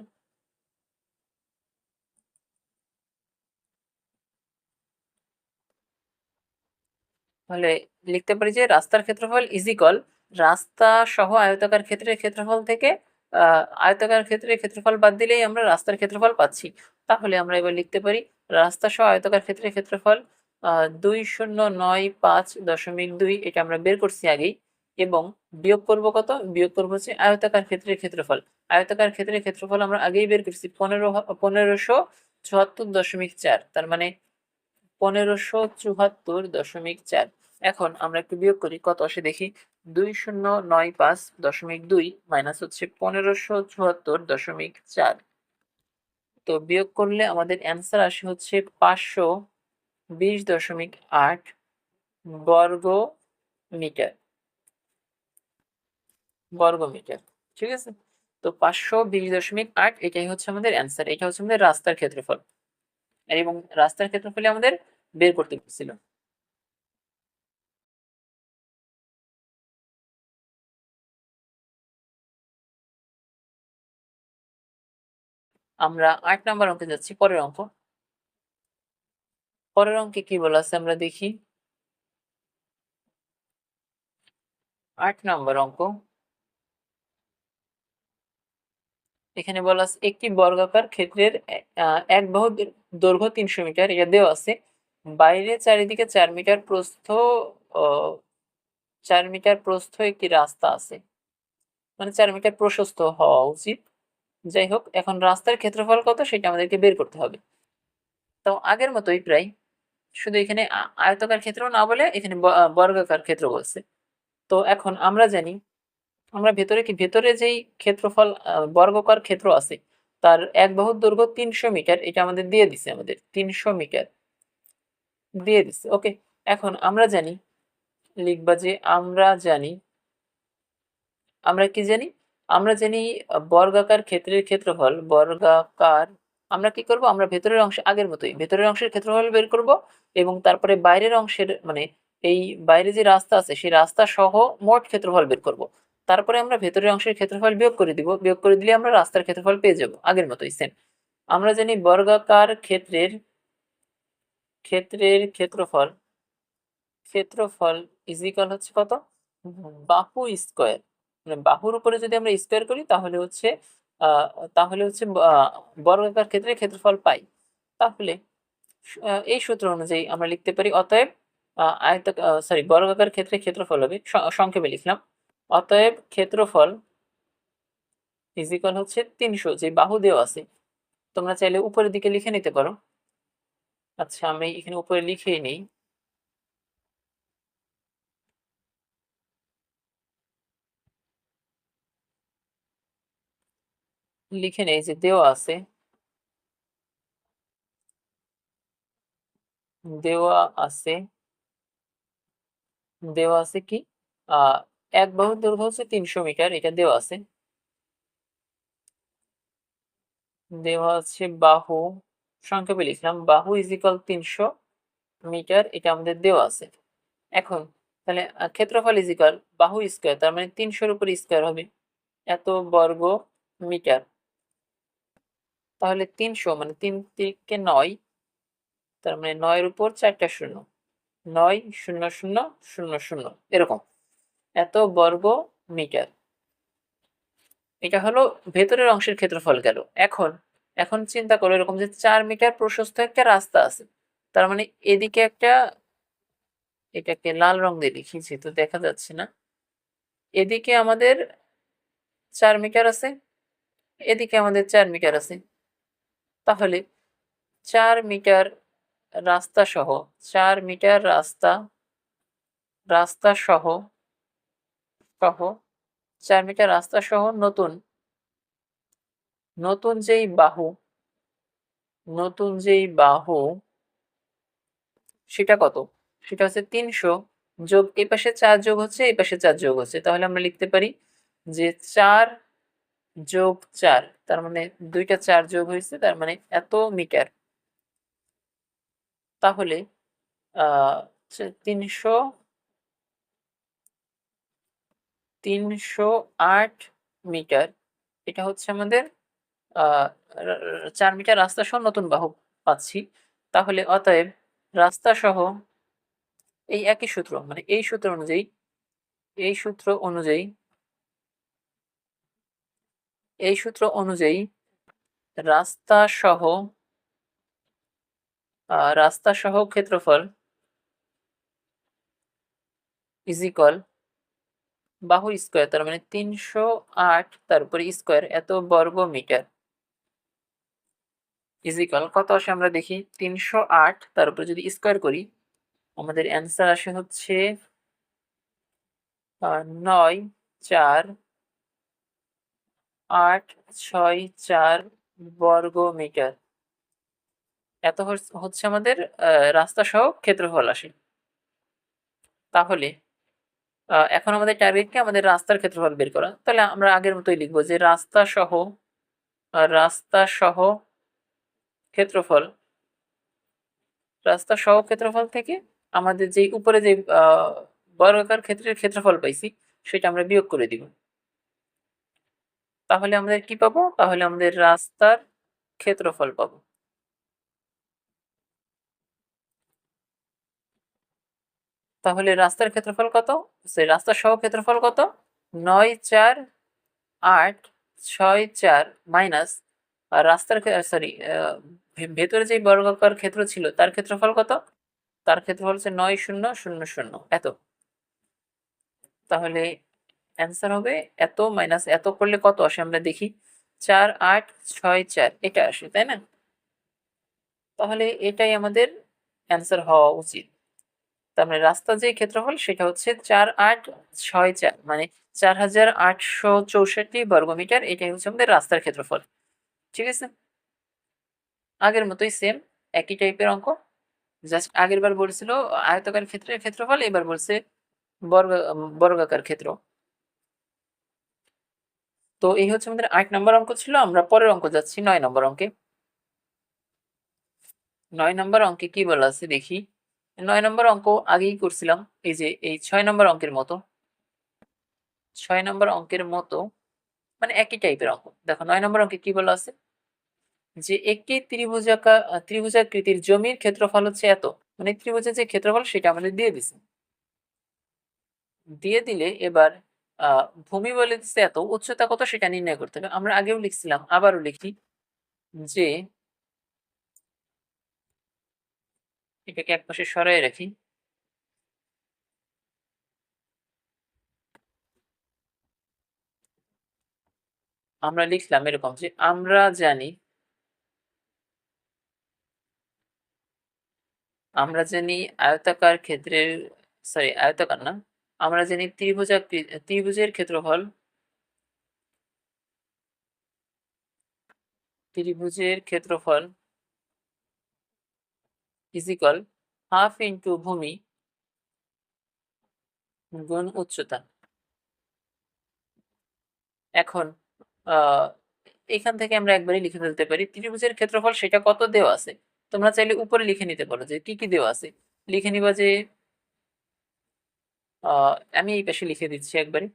তাহলে লিখতে পারি যে রাস্তার ক্ষেত্রফল ইজ ইকুয়াল রাস্তা সহ আয়তাকার ক্ষেত্রের ক্ষেত্রফল থেকে আয়তাকার ক্ষেত্রের ক্ষেত্রফল বাদ দিলেই আমরা রাস্তার ক্ষেত্রফল পাচ্ছি। তাহলে আমরা এবার লিখতে পারি রাস্তা সহ আয়তাকার ক্ষেত্রের ক্ষেত্রফল 2095.2 এটা আমরা বের করছি আগেই, এবং বিয়োগ করব কত? বিয়োগ করবো হচ্ছে আয়তাকার ক্ষেত্রের ক্ষেত্রফল। আয়তাকার ক্ষেত্রের ক্ষেত্রফল আমরা আগেই বের করছি 1574, তার মানে 1574.4। এখন আমরা একটু বিয়োগ করি কত আসে দেখি। 2095.2 মাইনাস হচ্ছে 1574.4। তো বিয়োগ করলে আমাদের অ্যান্সার আসে হচ্ছে 520.8 বর্গ মিটার, ঠিক আছে। তো 520.8 এটাই হচ্ছে আমাদের অ্যান্সার, এটা হচ্ছে আমাদের রাস্তার ক্ষেত্রফল, এবং রাস্তার ক্ষেত্রফলে আমাদের বের করতে বলছিল। আমরা 8 নম্বর অঙ্কে যাচ্ছি, পরের অঙ্ক। পরের অঙ্কে কি বলা আছে আমরা দেখি। 8 নম্বর অঙ্ক, এখানে বলা আছে একটি বর্গাকার ক্ষেত্রের এক বাহু দৈর্ঘ্য 300 মিটার, এটা দেওয়া আছে। বাইরে চারিদিকে 4 মিটার প্রস্থ, 4 মিটার প্রস্থ একটি রাস্তা আছে, মানে 4 মিটার প্রশস্ত হওয়া উচিত। যাই হোক, এখন রাস্তার ক্ষেত্রফল কত সেটা আমাদেরকে বের করতে হবে। তো আগের মতোই প্রায়, শুধু এখানে আয়তাকার ক্ষেত্র না বলে এখানে বর্গাকার ক্ষেত্র বলছে। তো এখন আমরা জানি, আমরা ভেতরে যেই ক্ষেত্রফল বর্গাকার ক্ষেত্র আছে তার এক বাহুর দৈর্ঘ্য 300 মিটার, এটা আমাদের দিয়ে দিছে, আমাদের 300 মিটার দিয়ে দিছে। ওকে, এখন আমরা জানি, লিখবা যে আমরা কি জানি, আমরা জানি বর্গাকার ক্ষেত্রের ক্ষেত্রফল, আমরা কি করব, আমরা ভেতরের অংশে আগের মতোই ভেতরের অংশের ক্ষেত্রফল বের করব, এবং তারপরে বাইরের অংশের, মানে এই বাইরে যে রাস্তা আছে সেই রাস্তা সহ মোট ক্ষেত্রফল বের করব। তারপরে আমরা ভেতরের অংশের ক্ষেত্রফল বিয়োগ করে দিব, বিয়োগ করে দিলে আমরা রাস্তার ক্ষেত্রফল পেয়ে যাব আগের মতোই সেম। আমরা জানি বর্গাকার ক্ষেত্রফল ইজ ইকুয়াল হচ্ছে কত? বাহু স্কয়ার, মানে বাহুর উপরে যদি আমরা স্কয়ার করি তাহলে হচ্ছে তাহলে হচ্ছে বর্গাকার ক্ষেত্রে ক্ষেত্রফল পাই। তাহলে এই সূত্র অনুযায়ী আমরা লিখতে পারি অতএব বর্গাকার ক্ষেত্রে ক্ষেত্রফল হবে, সংক্ষেপে লিখলাম, অতএব ক্ষেত্রফল ইজ ইকুয়াল হচ্ছে 300, যে বাহু দেওয়া আছে। তোমরা চাইলে উপরের দিকে লিখে নিতে পারো। আচ্ছা, আমি এখানে উপরে লিখেই নেই। লিখে নেই যে দেওয়া আছে, দেওয়া আছে দেওয়া আছে কি এক বাহুর দৈর্ঘ্য হচ্ছে 300 মিটার, এটা দেওয়া আছে। দেওয়া আছে বাহু, সংক্ষেপে লিখলাম বাহু ইজ ইকুয়াল 300 মিটার, এটা আমাদের দেওয়া আছে। এখন তাহলে ক্ষেত্রফল ইজ ইকুয়াল বাহু স্কয়ার, তার মানে 300-র উপর স্কয়ার হবে এত বর্গ মিটার। তাহলে 300 মানে 3 3 9, তার মানে 9-এর উপর 4টা শূন্য, 9 0 0 0 0, এরকম এত বর্গ মিটার। এটা হলো ভেতরের অংশের ক্ষেত্রফল গেল। এখন এখন চিন্তা করো এরকম যে 4 মিটার প্রশস্ত একটা রাস্তা আছে, তার মানে এদিকে একটা, এটাকে লাল রং দিয়ে লিখেছি তো দেখা যাচ্ছে না, এদিকে আমাদের 4 মিটার আছে, এদিকে আমাদের 4 মিটার আছে। তাহলে 4 মিটার রাস্তা সহ, 4 মিটার রাস্তা সহ 4 মিটার রাস্তা সহ নতুন নতুন যেই বাহু সেটা কত? সেটা হচ্ছে 300 যোগ এই পাশে 4 যোগ হচ্ছে, এই পাশে 4 যোগ হচ্ছে। তাহলে আমরা লিখতে পারি যে 4 যোগ 4, তার মানে 2টা 4 যোগ হয়েছে, তার মানে এত মিটার। তাহলে 308 মিটার, এটা হচ্ছে আমাদের 4 মিটার রাস্তা সহ নতুন বাহু পাচ্ছি। তাহলে অতএব রাস্তা সহ এই একই সূত্র, মানে এই সূত্র অনুযায়ী রাস্তা সহ ক্ষেত্রফল ইজ ইকুয়াল বাহু স্কয়ার, তার মানে 308 তার উপরে স্কয়ার এত বর্গ মিটার ইজ ইকুয়াল কত আসে আমরা দেখি। 308 তার উপরে যদি স্কয়ার করি আমাদের অ্যান্সার আসে হচ্ছে 94864 বর্গ মিটার। এত হচ্ছে আমাদের রাস্তা সহ ক্ষেত্রফল আসে। তাহলে এখন আমাদের টার্গেট কি, আমাদের রাস্তার ক্ষেত্রফল বের করা। তাহলে আমরা আগের মতোই লিখবো যে রাস্তা সহ ক্ষেত্রফল, থেকে আমাদের যে উপরে যে বর্গাকার ক্ষেত্রের ক্ষেত্রফল পাইছি সেটা আমরা বিয়োগ করে দিব। তাহলে আমাদের কি পাবো? তাহলে আমাদের রাস্তার ক্ষেত্রফল পাবো। তাহলে রাস্তার ক্ষেত্রফল কত? রাস্তা সহ ক্ষেত্রফল কত? 94864 মাইনাস রাস্তার ভেতরে যে বর্গাকার ক্ষেত্র ছিল তার ক্ষেত্রফল কত? তার ক্ষেত্রফল হচ্ছে 9000 এত। তাহলে অ্যান্সার হবে এত মাইনাস এত করলে কত আসে আমরা দেখি, 4864 এটা আসে, তাই না? তাহলে এটাই আমাদের অ্যান্সার হওয়া উচিত। তার মানে রাস্তার যে ক্ষেত্রফল সেটা হচ্ছে 4864, মানে 4864 বর্গমিটার, এটাই হচ্ছে আমাদের রাস্তার ক্ষেত্রফল। ঠিক আছে, আগের মতোই সেম একই টাইপের অঙ্ক, জাস্ট আগের বার বলছিল আয়তাকার ক্ষেত্রের ক্ষেত্রফল, এবার বলছে বর্গাকার ক্ষেত্র। তো এই হচ্ছে আমাদের 8 নম্বর অঙ্ক ছিল। আমরা পরের অঙ্ক যাচ্ছি 9 নম্বর অঙ্কে। 9 নম্বর অঙ্কে কি বলা আছে দেখি। 9 নম্বর অঙ্ক আগেই করছিলাম, এই যে এই 6 নম্বর অঙ্কের মতো, 6 নম্বর অঙ্কের মতো মানে একই টাইপের অঙ্ক। দেখো 9 নম্বর অঙ্কে কি বলা আছে যে একটি ত্রিভুজাকৃতির জমির ক্ষেত্রফল হচ্ছে এত, মানে ত্রিভুজের যে ক্ষেত্রফল সেটা আমাদের দিয়ে দিছে। দিয়ে দিলে এবার ভূমি বলে দিচ্ছে এত, উচ্চতা কত সেটা নির্ণয় করতে হবে। আমরা আগেও লিখছিলাম, আবারও লিখি যে এটাকে একপাশে সরাই রাখি। আমরা লিখলাম এরকম যে আমরা জানি আয়তাকার ক্ষেত্রের, সরি আয়তাকার না, আমরা জানি ত্রিভুজের ক্ষেত্রফল ইজ ইকুয়াল হাফ ইন্টু ভূমি গুণ উচ্চতা। এখন এখান থেকে আমরা একবারই লিখে ফেলতে পারি ত্রিভুজের ক্ষেত্রফল সেটা কত দেওয়া আছে। তোমরা চাইলে উপরে লিখে নিতে পারো যে কি কি দেওয়া আছে। লিখে নিবা যে আমি এই পাশে লিখে দিচ্ছি একবারে।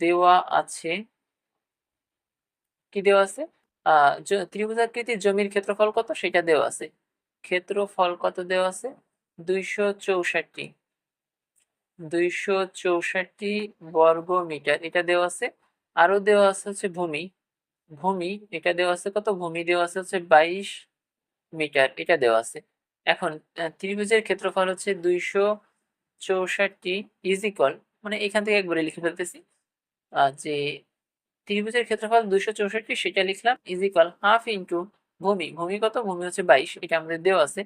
দেওয়া আছে, কি দেওয়া আছে, ত্রিভুজাকৃতির জমির ক্ষেত্রফল কত সেটা দেওয়া আছে। ক্ষেত্রফল কত দেওয়া আছে, 264 264 বর্গ মিটার এটা দেওয়া আছে। আরো দেওয়া আছে হচ্ছে ভূমি এটা দেওয়া আছে কত, ভূমি দেওয়া আছে হচ্ছে 22 মিটার এটা দেওয়া আছে। এখন ত্রিভুজের ক্ষেত্রফল হচ্ছে 264 ইজ ইকুয়াল, মানে এখান থেকে একবারে লিখে ফেলতেছি যে ত্রিভুজের ক্ষেত্রফল 264 সেটা লিখলাম ইজ ইকুয়াল হাফ ইন্টু ভূমি কত, ভূমি হচ্ছে 22 এটা আমাদের দেওয়া আছে,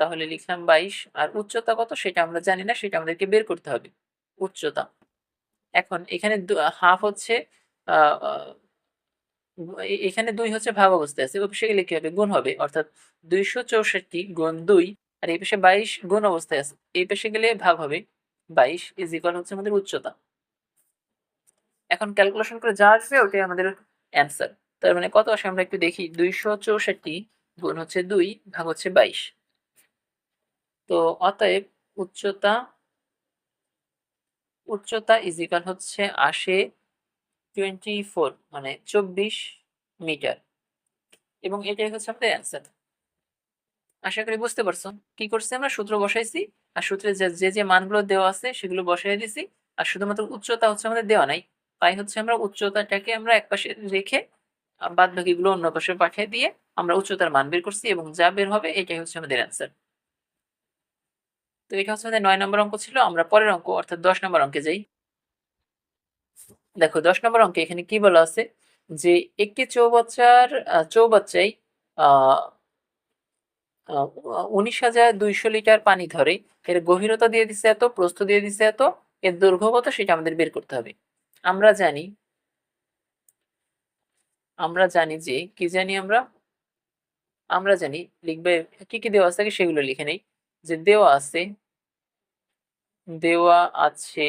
তাহলে লিখলাম 22। আর উচ্চতা কত সেটা আমরা জানি না, সেটা আমাদেরকে বের করতে হবে উচ্চতা। এখন এখানে হাফ হচ্ছে এখানে 2 হচ্ছে ভাগ অবস্থায় আছে, ওই পাশে গেলে কি হবে, গুণ হবে, অর্থাৎ 264 গুণ 2। আর এই পাশে 22 গুণ অবস্থায় আছে, এই পাশে গেলে ভাগ হবে। 22 ইজ ইকুয়াল হচ্ছে আমাদের উচ্চতা। এখন ক্যালকুলেশন করে যা আসবে ওটাই আমাদের অ্যান্সার। তার মানে কত আসে আমরা একটু দেখি, 264 গুণ হচ্ছে 2 ভাগ হচ্ছে 22। তো অতএব উচ্চতা ইজ ইকুয়াল হচ্ছে আসে 24, মানে 24 মিটার, এবং এটাই হচ্ছে আমাদের অ্যান্সার। আশা করি বুঝতে পারছো। কি করছি, আমরা সূত্র বসাইছি, আর সূত্রে যে মানগুলো দেওয়া আছে সেগুলো বসাই দিছি, আর শুধুমাত্র উচ্চতা হচ্ছে আমাদের দেওয়া নাই, তাই হচ্ছে আমরা উচ্চতাটাকে আমরা একপাশে রেখে বাদ বাকিগুলো অন্য পাশে পাঠিয়ে দিয়ে আমরা উচ্চতার মান বের করছি, এবং যা বের হবে এটাই হচ্ছে আমাদের অ্যান্সার। তো এটা হচ্ছে আমাদের 9 নম্বর অঙ্ক ছিল। আমরা পরের অঙ্ক অর্থাৎ 10 নম্বর অঙ্কে যাই। দেখো 10 নম্বর অঙ্কে এখানে কি বলা আছে যে একটি চৌবাচ্চায় আহ 19,200 লিটার পানি ধরে, এর গভীরতা দিয়ে দিছে এত, প্রস্থ দিয়ে দিছে এত, এর দৈর্ঘ্য কত সেটা আমাদের বের করতে হবে। আমরা জানি যে কি জানি আমরা জানি লিখবে কি কি দেওয়া আছে সেগুলো লিখে নেই। যে দেওয়া আছে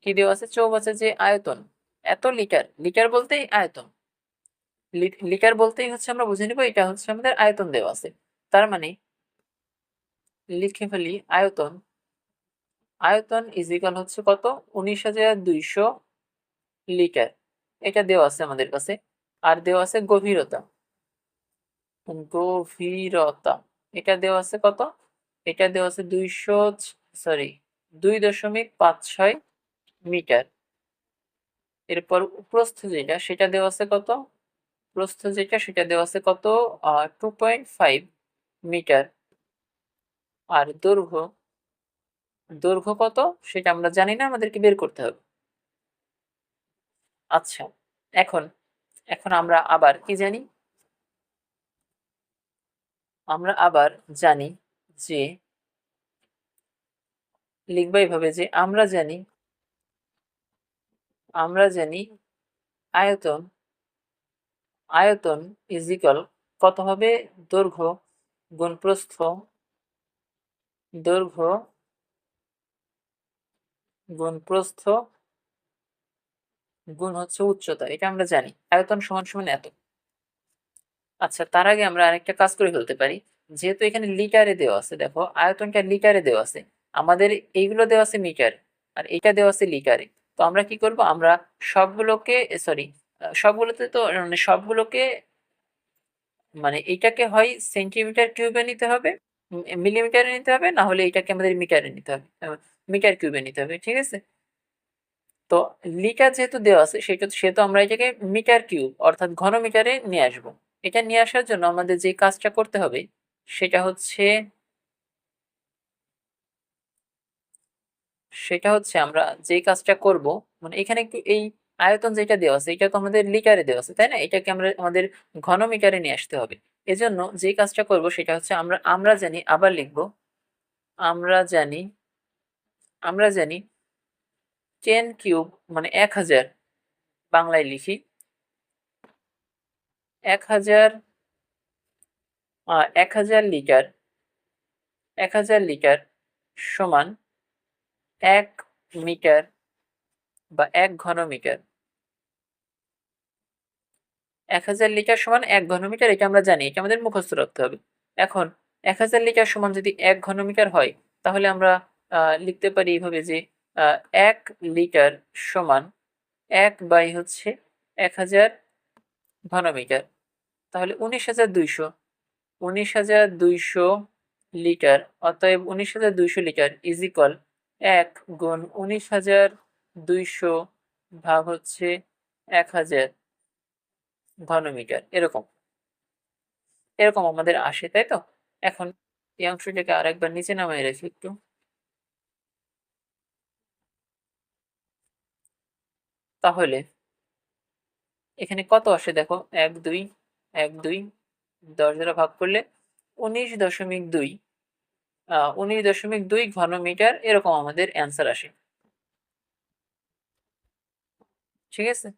কি দেওয়া আছে, চৌবাচ্চার যে আয়তন এত লিটার, লিটার বলতেই আয়তন, লিটার বলতেই হচ্ছে আমরা বুঝে নিব এটা হচ্ছে আমাদের আয়তন দেওয়া আছে। তার মানে লিখে ফেলি আয়তন ইজ ইকুয়াল হচ্ছে কত, 19,200 লিটার, এটা দেওয়া আছে আমাদের কাছে। আর দেওয়া আছে গভীরতা এটা দেওয়া আছে কত, এটা দেওয়া আছে 2.56 মিটার। এরপর প্রস্থ যেটা সেটা দেওয়া আছে কত, সেটা দেওয়া আছে কত, 2.5 মিটার। আর দৈর্ঘ্য কত সেটা আমরা জানি না, আমাদেরকে বের করতে হবে। আচ্ছা, এখন আমরা আবার কি জানি, আমরা আবার জানি যে লিখবা এইভাবে যে আমরা জানি আয়তন ইজ ইকুয়াল কত হবে, দৈর্ঘ্য গুণ প্রস্থ দৈর্ঘ্য গুণ প্রস্থ গুণ হচ্ছে উচ্চতা, এটা আমরা জানি আয়তন সমান সমান এত। আচ্ছা, তার আগে আমরা আরেকটা কাজ করে ফেলতে পারি। যেহেতু এখানে লিটারে দেওয়া আছে, দেখো আয়তনটা লিটারে দেওয়া আছে, আমাদের এইগুলো দেওয়া আছে মিটার, আর এটা দেওয়া আছে লিটারে। তো আমরা কি করব, আমরা সবগুলোকে সরি সবগুলোতে তো মানে সবগুলোকে মানে এইটাকে হয় সেন্টিমিটার কিউবে নিতে হবে, মিলিমিটারে নিতে হবে, না হলে এটাকে আমাদের মিটারে নিতে হবে, মিটার কিউবে নিতে হবে, ঠিক আছে। তো লিটার যেহেতু দেওয়া আছে সেহেতু আমরা এটাকে মিটার কিউব অর্থাৎ ঘন মিটারে নিয়ে আসবো। এটা নিয়ে আসার জন্য আমাদের যে কাজটা করতে হবে সেটা হচ্ছে আমরা যে কাজটা করব, মানে এখানে একটু এই আয়তন যেটা দেওয়া আছে এটা তো আমাদের লিটারে দেওয়া আছে, তাই না? এটাকে আমাদের ঘন মিটারে নিয়ে আসতে হবে। এজন্য যে কাজটা করব সেটা হচ্ছে আমরা জানি, আবার লিখব, আমরা জানি আমরা জানি 10 কিউব মানে 1000, বাংলায় লিখি 1000, 1000 লিটার 1000 লিটার সমান 1 মিটার বা 1 ঘনমিটার। 1000 লিটার সমান 1 ঘনমিটার, এটা আমরা জানি, এটা আমাদের মুখস্থ রাখতে হবে। এখন 1000 লিটার সমান যদি 1 ঘনমিটার হয়, তাহলে আমরা লিখতে পারি এইভাবে যে 1 লিটার সমান 1/1000 ঘনমিটার। তাহলে 19,200 লিটার, অতএব 19,200 লিটার ইজ ইকুয়াল 1 গুণ 19,200 ভাগ হচ্ছে 1000 ঘনমিটার। এরকম এরকম আমাদের আসে, তাই তো? এখন এই অংশটাকে আরেকবার নিচে নামিয়ে রাখি একটু। তাহলে এখানে কত আসে দেখো, 1 2 1 2 10 দ্বারা ভাগ করলে 19.2 19.2 ঘনমিটার, এরকম আমাদের অ্যান্সার আসে। ঠিক আছে,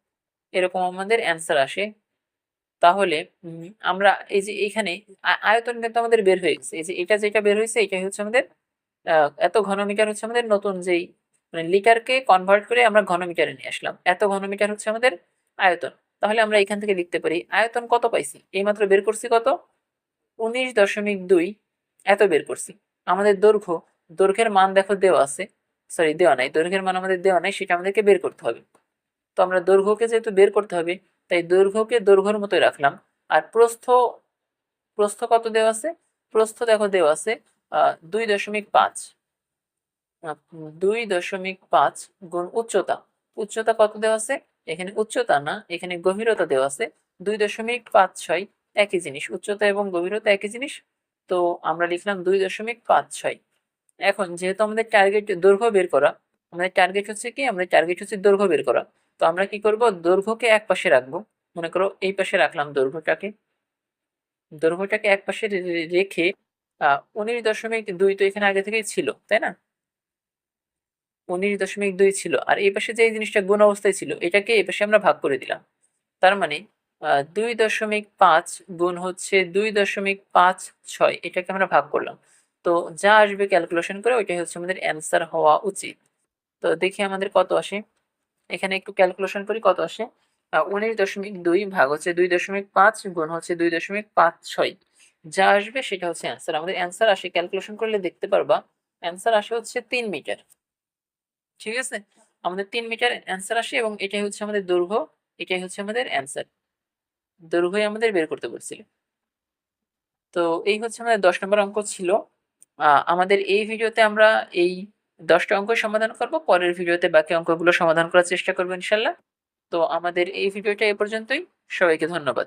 এরকম আমাদের অ্যান্সার আসে। তাহলে আমরা এই যে এখানে আয়তন কিন্তু আমাদের বের হয়ে গেছে। এই যে এটা যেটা বের হয়েছে এটাই হচ্ছে আমাদের এত ঘনমিটার হচ্ছে আমাদের নতুন যেই, মানে লিটারকে কনভার্ট করে আমরা ঘনমিটারে নিয়ে আসলাম। এত ঘনমিটার হচ্ছে আমাদের আয়তন। তাহলে আমরা এখান থেকে লিখতে পারি আয়তন কত পাইছি, এইমাত্র বের করছি কত, 19.2 এত বের করছি। আমাদের দৈর্ঘ্যের মান দেখো দেওয়া আছে, সরি দেওয়া নাই, দৈর্ঘ্যের মান আমাদের দেওয়া নাই, সেটা আমাদেরকে বের করতে হবে। তো আমরা দৈর্ঘ্যকে যেহেতু বের করতে হবে, তাই দৈর্ঘ্যকে দৈর্ঘ্যের মতোই রাখলাম। আর প্রস্থ প্রস্থ কত দেওয়া আছে, প্রস্থ দেখো দেওয়া আছে 2.5, 2.5 গুণ উচ্চতা। উচ্চতা কত দেওয়া আছে, এখানে উচ্চতা না, এখানে গভীরতা দেওয়া আছে 2.56। একই জিনিস, উচ্চতা এবং গভীরতা একই জিনিস। তো আমরা লিখলাম 2.56। এখন যেহেতু আমাদের টার্গেট দৈর্ঘ্য বের করা, আমাদের টার্গেট হচ্ছে কি, আমাদের টার্গেট হচ্ছে দৈর্ঘ্য বের করা। তো আমরা কি করব, দৈর্ঘ্যকে এক পাশে রাখবো। মনে করো এই পাশে রাখলাম দৈর্ঘ্যটাকে এক পাশে রেখে 19.2 তো এখানে আগে থেকেই ছিল, তাই না? 19.2 ছিল, আর এই পাশে যে জিনিসটা গুণ অবস্থায় ছিল এটাকে এই পাশে আমরা ভাগ করে দিলাম। তার মানে 2.5 গুণ হচ্ছে 2.56, এটাকে আমরা ভাগ করলাম। তো যা আসবে ক্যালকুলেশন করে ওইটাই হচ্ছে আমাদের অ্যান্সার হওয়া উচিত। তো দেখি আমাদের কত আসে, এখানে একটু ক্যালকুলেশন করি কত আসে। 19.2 ভাগ হচ্ছে 2.5 গুণ হচ্ছে 2.56, যা আসবে সেটা হচ্ছে অ্যান্সার। আমাদের অ্যান্সার আসে, ক্যালকুলেশন করলে দেখতে পারবা অ্যান্সার আসে হচ্ছে 3 মিটার। ঠিক আছে, আমাদের 3 মিটার অ্যান্সার আসে এবং এটাই হচ্ছে আমাদের দৈর্ঘ্য, এটাই হচ্ছে আমাদের অ্যান্সার। দৈর্ঘ্যই আমাদের বের করতে বলছিল। তো এই হচ্ছে আমাদের 10 নম্বর অঙ্ক ছিল। আমাদের এই ভিডিওতে আমরা এই 10টা অঙ্ক সমাধান করব, পরের ভিডিওতে বাকি অঙ্কগুলো সমাধান করার চেষ্টা করবো ইনশাল্লাহ। তো আমাদের এই ভিডিওটা এ পর্যন্তই, সবাইকে ধন্যবাদ।